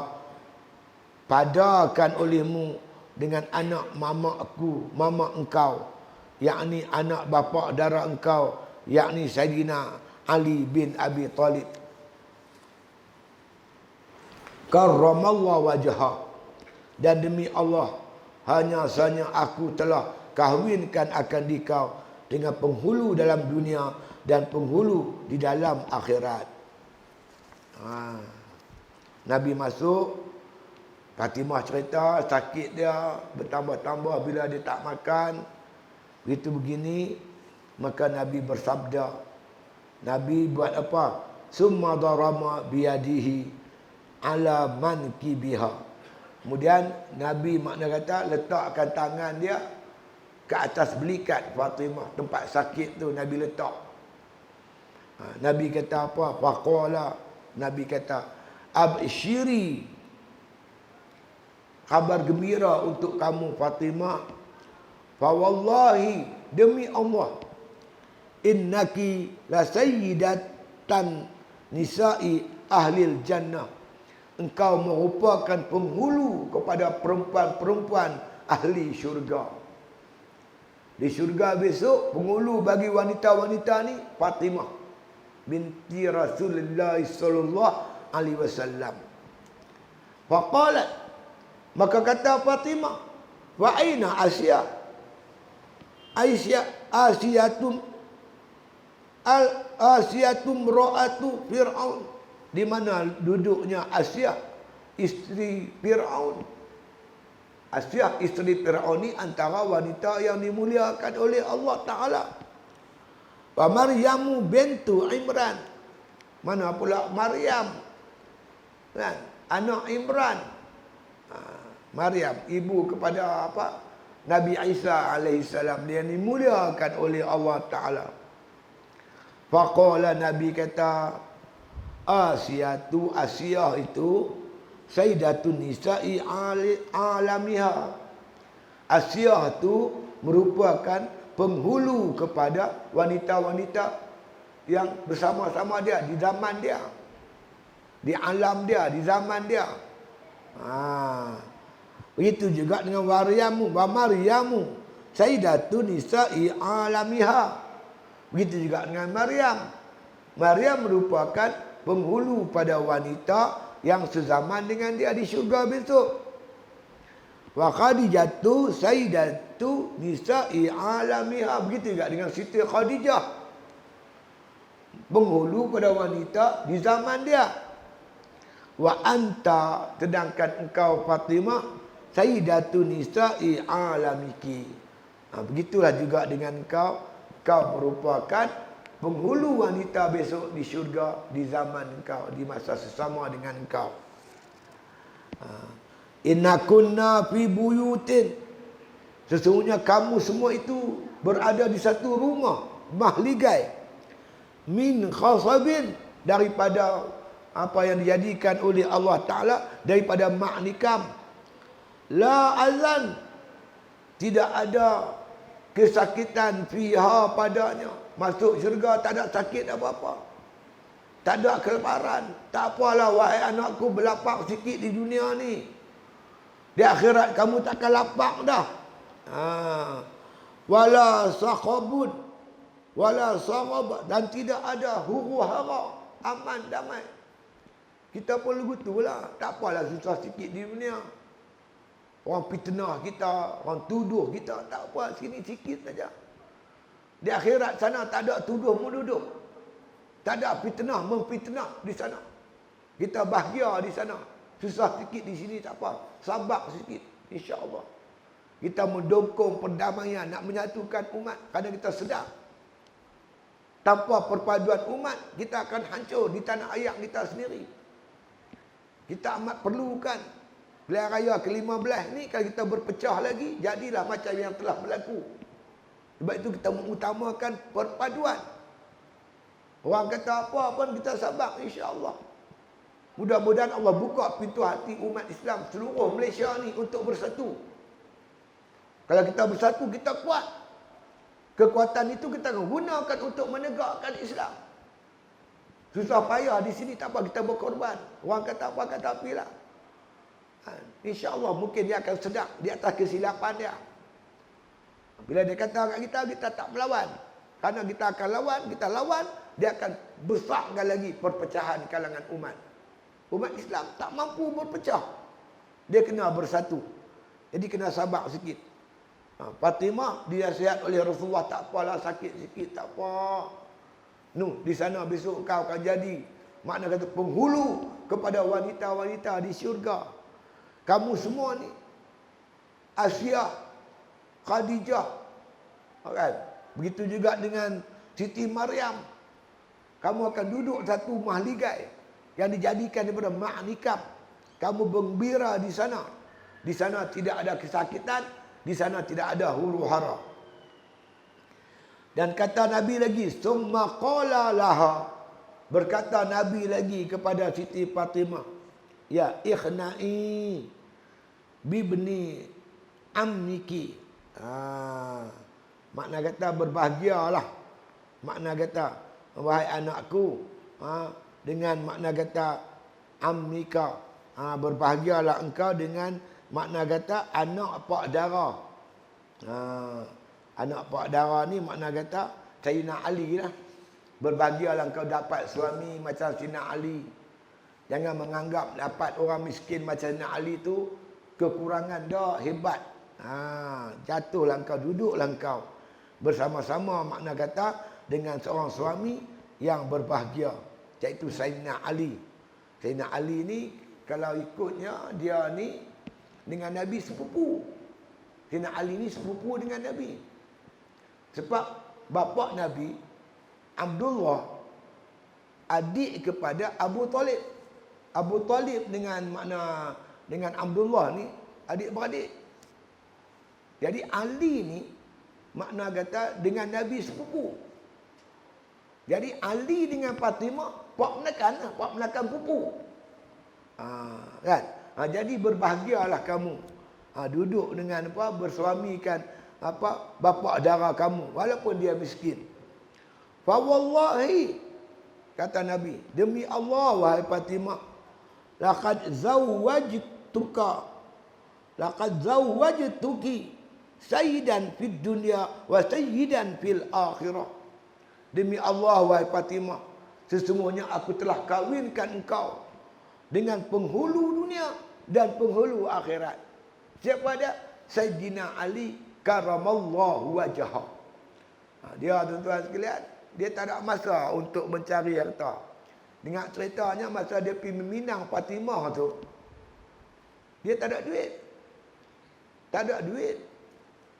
padakan olehmu dengan anak mama engkau, yakni anak bapa dara engkau, yakni Sayyidina Ali bin Abi Talib. Karramallahu wajhah, dan demi Allah hanya saja aku telah kahwinkan akan dikau dengan penghulu dalam dunia dan penghulu di dalam akhirat. Nabi masuk Fatimah cerita sakit dia bertambah-tambah bila dia tak makan. Begitu begini, maka Nabi bersabda. Nabi buat apa? Summa darama biyadihi ala mankibiha. Kemudian Nabi makna kata letakkan tangan dia ke atas belikat Fatimah, tempat sakit tu Nabi letak. Nabi kata apa? Faqala, Nabi kata, abshiri, kabar gembira untuk kamu Fatimah. Fa wallahi, demi Allah, innaki la sayyidatan nisa'i ahlil jannah. Engkau merupakan penghulu kepada perempuan-perempuan ahli syurga. Di syurga besok, penghulu bagi wanita-wanita ni Fatimah binti Rasulullah sallallahu alaihi wasallam. Faqalat, maka kata Fatimah, wa aina Asya? Asyatum ra'atu Fir'aun. Di mana duduknya Asya, isteri Fir'aun? Asya, isteri Fir'aun ni antara wanita yang dimuliakan oleh Allah Ta'ala. Wa Maryamu bintu Imran. Mana pula Maryam, kan? Anak Imran. Maryam, ibu kepada apa? Nabi Isa alaihissalam. Dia dimuliakan oleh Allah Ta'ala. Faqala, Nabi kata, Asyah itu Sayyidatun Nisa'i alamiha. Asyah itu merupakan penghulu kepada wanita-wanita yang bersama-sama dia di zaman dia, di alam dia, di zaman dia. Begitu juga dengan Maryamu, wa Maryamu Sayyidatun Nisa'i alamiha. Begitu juga dengan Maryam. Maryam merupakan penghulu pada wanita yang sezaman dengan dia di syurga besok. Wa Khadijatu Sayyidatu Nisa'i alamiha. Begitu juga dengan Siti Khadijah, penghulu pada wanita di zaman dia. Wa anta, sedangkan engkau Fatimah, Sayyidatu Nisa'i alamiki. Begitulah juga dengan engkau. Kau merupakan penghulu wanita besok di syurga di zaman engkau, di masa sesama dengan engkau. Inna kunna fi buyutin. Sesungguhnya kamu semua itu berada di satu rumah mahligai. Min khasabin, daripada apa yang dijadikan oleh Allah Ta'ala, daripada maknikam. La azan, tidak ada kesakitan fiha padanya. Masuk syurga tak ada sakit apa-apa, tak ada kelaparan. Tak apalah wahai anakku, berlapar sikit di dunia ni, di akhirat kamu takkan lapar dah. Wala sakhabun wala sarab, dan tidak ada huru-hara, aman damai. Kita pun begitu lah. Tak apalah susah sikit di dunia. Orang fitnah kita, orang tuduh kita, tak apa, sini sikit saja. Di akhirat sana tak ada tuduh menuduh, tak ada fitnah memfitnah di sana. Kita bahagia di sana. Susah sikit di sini tak apa, sabar sikit, insya-Allah. Kita mendukung perdamaian, nak menyatukan umat, kerana kita sedar tanpa perpaduan umat kita akan hancur di tanah air kita sendiri. Kita amat perlukan pilihan raya ke-15 ni. Kalau kita berpecah lagi, jadilah macam yang telah berlaku. Sebab itu kita mengutamakan perpaduan. Orang kata apa pun kita sabar, insya-Allah. Mudah-mudahan Allah buka pintu hati umat Islam seluruh Malaysia ni untuk bersatu. Kalau kita bersatu, kita kuat. Kekuatan itu kita gunakan untuk menegakkan Islam. Susah payah di sini tak apa, kita berkorban. Orang kata apa, kata apalah. InsyaAllah mungkin dia akan sedar di atas kesilapan dia. Bila dia kata kat kita tak melawan. Kerana kita akan lawan, dia akan besarkan lagi perpecahan di kalangan umat. Umat Islam tak mampu berpecah. Dia kena bersatu. Jadi kena sabar sikit. Fatimah dinasihat oleh Rasulullah, tak apalah sakit sikit, tak apa. Di sana besok kau akan jadi, makna kata penghulu kepada wanita-wanita di syurga. Kamu semua ni, Asia, Khadijah, kan? Begitu juga dengan Siti Maryam. Kamu akan duduk satu mahligai yang dijadikan daripada ma'nikab. Kamu gembira di sana. Di sana tidak ada kesakitan, di sana tidak ada huru hara. Dan kata Nabi lagi, summa qala laha, berkata Nabi lagi kepada Siti Fatimah, ya ikhna'i bibni ammiki. Makna kata berbahagialah. Makna kata, wahai anakku, dengan makna kata ammika, berbahagialah engkau dengan makna kata anak pak dara. Anak pak dara ni makna kata Sayyidina Ali lah. Berbahagialah engkau dapat suami macam Sayyidina Ali. Jangan menganggap dapat orang miskin macam Sayyidina Ali tu kekurangan dah, hebat. Jatuhlah engkau, duduklah engkau bersama-sama makna kata dengan seorang suami yang berbahagia, iaitu Sayyidina Ali. Sayyidina Ali ni kalau ikutnya dia ni dengan Nabi sepupu. Sayyidina Ali ni sepupu dengan Nabi. Sebab bapa Nabi Abdullah adik kepada Abu Talib. Abu Talib dengan Abdullah ni adik-beradik. Jadi Ali ni makna kata dengan Nabi sepupu. Jadi Ali dengan Fatimah pak menakan pupu. Kan? Jadi berbahagialah kamu. Duduk dengan bersuamikan bapa dara kamu walaupun dia miskin. Fa wallahi, kata Nabi, demi Allah wahai Fatimah, laqad zawwajtuki sayyidan fid dunya wa sayyidan fil akhirah. Demi Allah wahai Fatimah, sesungguhnya aku telah kawinkan engkau dengan penghulu dunia dan penghulu akhirat. Siapa dia? Sayyidina Ali karamallahu wajhah. Dia tuan-tuan sekalian, dia tak ada masa untuk mencari harta. Dengar ceritanya masa dia pergi meminang Fatimah tu, dia tak ada duit. Tak ada duit.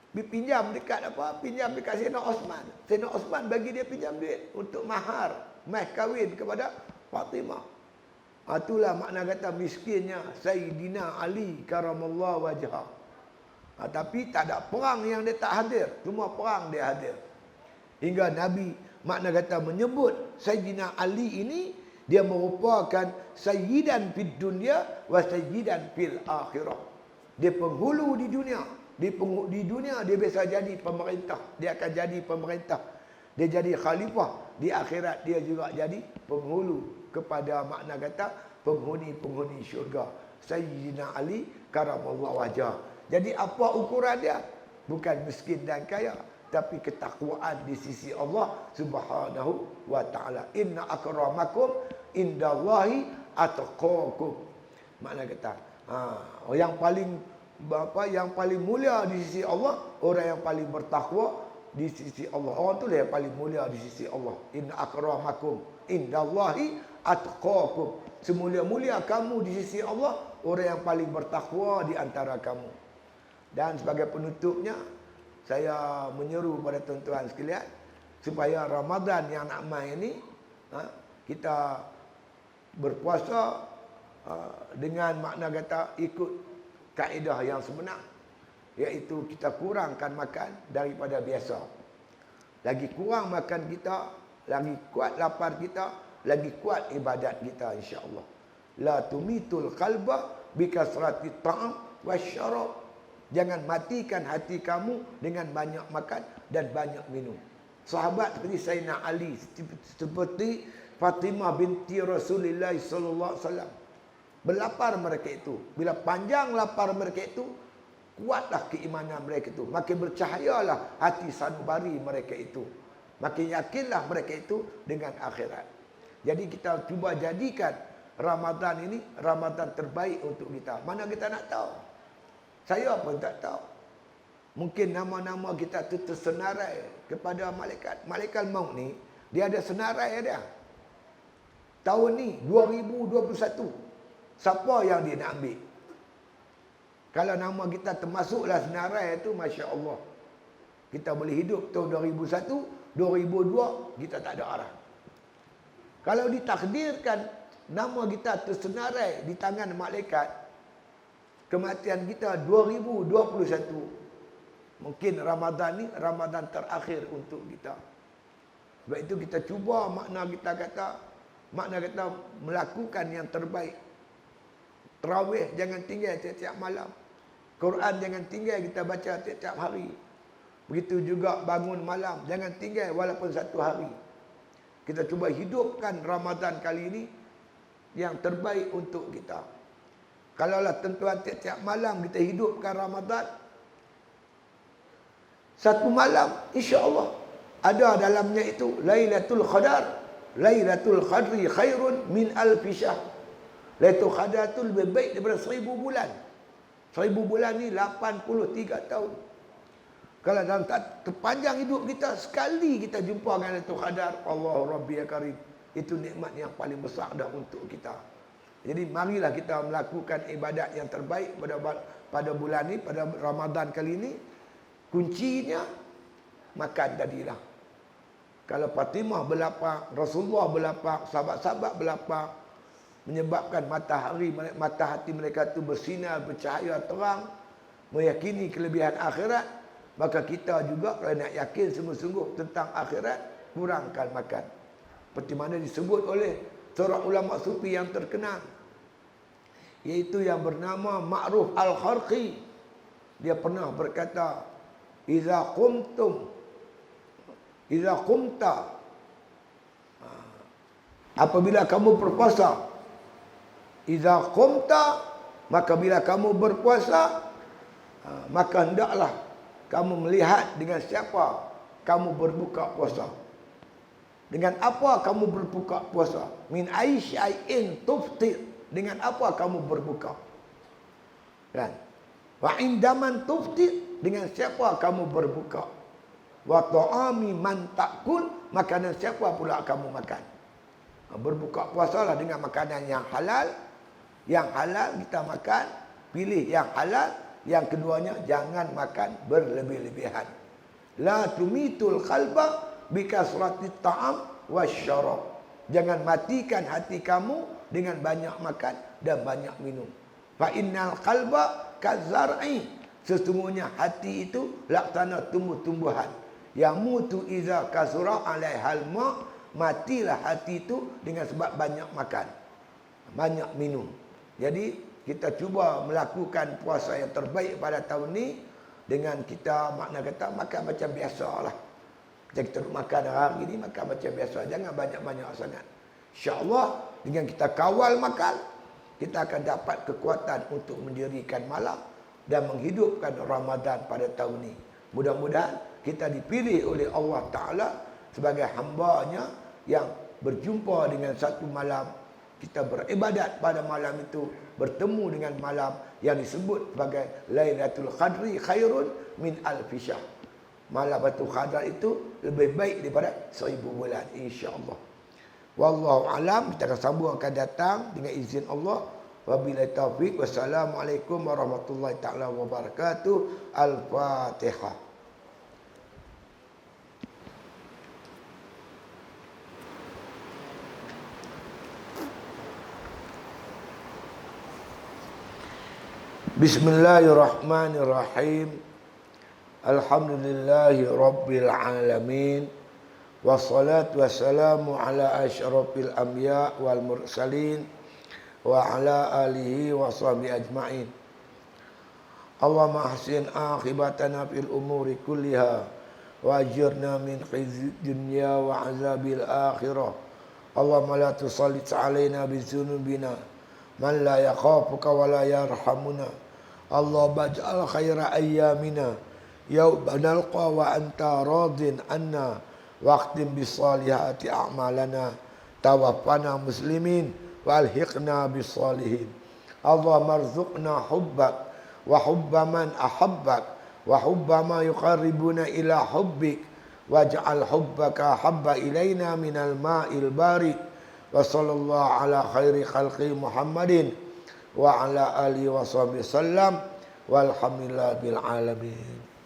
Dia pinjam dekat pinjam dekat Sayyidina Osman. Sayyidina Osman bagi dia pinjam duit untuk mahar, mas kahwin kepada Fatimah. Itulah makna kata miskinnya Sayyidina Ali karamallahu wajhah. Tapi tak ada perang yang dia tak hadir. Semua perang dia hadir. Hingga Nabi makna kata menyebut Sayyidina Ali ini, dia merupakan sayyidan fid dunya wa sayyidan fil akhirah. Dia penghulu di dunia. Di dunia dia biasa jadi pemerintah. Dia akan jadi pemerintah. Dia jadi khalifah. Di akhirat dia juga jadi penghulu kepada makna kata penghuni-penghuni syurga. Sayyidina Ali karamallahu wajhah. Jadi apa ukuran dia? Bukan miskin dan kaya, tapi ketakwaan di sisi Allah Subhanahu wa taala. Inna akramakum indallahi atqakum. Makna kata, yang paling mulia di sisi Allah, orang yang paling bertakwa di sisi Allah. Orang tu lah yang paling mulia di sisi Allah. Inna akramakum indallahi atqakum. Semulia-mulia kamu di sisi Allah, orang yang paling bertakwa di antara kamu. Dan sebagai penutupnya, saya menyeru pada tuan-tuan sekalian supaya Ramadan yang nak mai ini kita berpuasa dengan makna kata ikut kaedah yang sebenar, iaitu kita kurangkan makan daripada biasa. Lagi kurang makan kita, lagi kuat lapar kita, lagi kuat ibadat kita, insya-Allah. La tumitul qalba bikasrati ta'am wasyarab. Jangan matikan hati kamu dengan banyak makan dan banyak minum. Sahabat seperti Sayyidina Ali, seperti Fatimah binti Rasulullah sallallahu alaihi wasallam, berlapar mereka itu. Bila panjang lapar mereka itu, kuatlah keimanan mereka itu. Makin bercahayalah hati sanubari mereka itu. Makin yakinlah mereka itu dengan akhirat. Jadi kita cuba jadikan Ramadan ini Ramadan terbaik untuk kita. Mana kita nak tahu? Saya pun tak tahu. Mungkin nama-nama kita tu tersenarai kepada malaikat. Malaikat maut ni, dia ada senarai dia. Tahun ni 2021. Siapa yang dia nak ambil? Kalau nama kita termasuklah senarai itu, Masya Allah. Kita boleh hidup tahun 2001, 2002, kita tak ada arah. Kalau ditakdirkan nama kita tersenarai di tangan malaikat, kematian kita 2021, mungkin Ramadan ni Ramadan terakhir untuk kita. Sebab itu kita cuba makna kata melakukan yang terbaik. Tarawih jangan tinggal tiap-tiap malam. Quran jangan tinggal kita baca tiap-tiap hari. Begitu juga bangun malam jangan tinggal walaupun satu hari. Kita cuba hidupkan Ramadan kali ini yang terbaik untuk kita. Kalaulah tentuan tiap-tiap malam kita hidupkan Ramadan, satu malam insya-Allah ada dalamnya itu Lailatul Qadar. Lailatul Qadri khairun min alfi syahr. Lailatul Qadar itu lebih baik daripada 1000 bulan. 1000 bulan ni 83 tahun. Kalau dalam terpanjang hidup kita, sekali kita jumpa dengan Lailatul Qadar, Allah Rabbi ya Karim, itu nikmat yang paling besar dah untuk kita. Jadi marilah kita melakukan ibadat yang terbaik pada bulan ni, pada Ramadan kali ini. Kuncinya makan tadilah. Kalau Fatimah berlapar, Rasulullah berlapar, sahabat-sahabat berlapar, menyebabkan mata hati mereka itu bersinar, bercahaya terang, meyakini kelebihan akhirat. Maka kita juga kalau nak yakin sungguh-sungguh tentang akhirat, kurangkan makan. Seperti mana disebut oleh seorang ulama sufi yang terkenal, iaitu yang bernama Ma'ruf Al-Kharqi. Dia pernah berkata, Iza qumta, apabila kamu berpuasa, Iza qumta, maka bila kamu berpuasa, maka hendaklah kamu melihat dengan siapa kamu berbuka puasa. Dengan apa kamu berbuka puasa? Min aisya'in tuftir. Dengan apa kamu berbuka? Kan? Wa indaman tuftir. Dengan siapa kamu berbuka? Wa ta'ami man ta'kul. Makanan siapa pula kamu makan? Berbuka puasalah dengan makanan yang halal. Yang halal kita makan. Pilih yang halal. Yang keduanya, jangan makan berlebih-lebihan. La tumitul qalba bikasrati ta'am wasyarab. Jangan matikan hati kamu dengan banyak makan dan banyak minum. Fa innal qalba kazar'i. Sesungguhnya hati itu laksana tumbuh-tumbuhan. Yang mutu iza kasura alaihal ma. Matilah hati itu dengan sebab banyak makan, banyak minum. Jadi kita cuba melakukan puasa yang terbaik pada tahun ni dengan kita makna kata makan macam biasalah. Macam kita makan hari ni makan macam biasa, jangan banyak-banyak sangat. Insya-Allah dengan kita kawal makan, kita akan dapat kekuatan untuk mendirikan malam dan menghidupkan Ramadan pada tahun ni. Mudah-mudahan kita dipilih oleh Allah Ta'ala sebagai hamba-Nya yang berjumpa dengan satu malam. Kita beribadat pada malam itu, bertemu dengan malam yang disebut sebagai Lailatul Qadri khairun min alfi syahr. Malam Lailatul Qadar itu lebih baik daripada 1000 bulan, insya-Allah. Wallahu alam. Kita akan sambung akan datang dengan izin Allah. Wabillahi taufiq. Wassalamualaikum warahmatullahi taala wabarakatuh. Al-Fatihah. Bismillahirrahmanirrahim. Alhamdulillahi rabbil alamin. Wassalatu wassalamu ala asyrafil anbiya wal mursalin wa ala alihi wa sahbihi ajma'in. Allahumma ahsin akhibatana fil umuri kulliha wa ajirna min khizyid dunya wa azabil akhirah. Allahumma la tusallit alaina bizunubina man la yakhafuka wa la yarhamuna. Allah baj'al khaira ayyamina yawma nalqa wa anta radin anna waqtim bisalihati a'malana tawaffana muslimin walhiqna bisalihin. Allah marzuqna hubbak wa hubba man ahabbak wa hubba ma yuqarribuna ila hubbik waj'al hubbaka habba ilaina minal ma'il barid. Wa sallallahu ala khairi khalqi Muhammadin wa ala alihi wa sahbihi sallam. walhamdulillah bil alamin.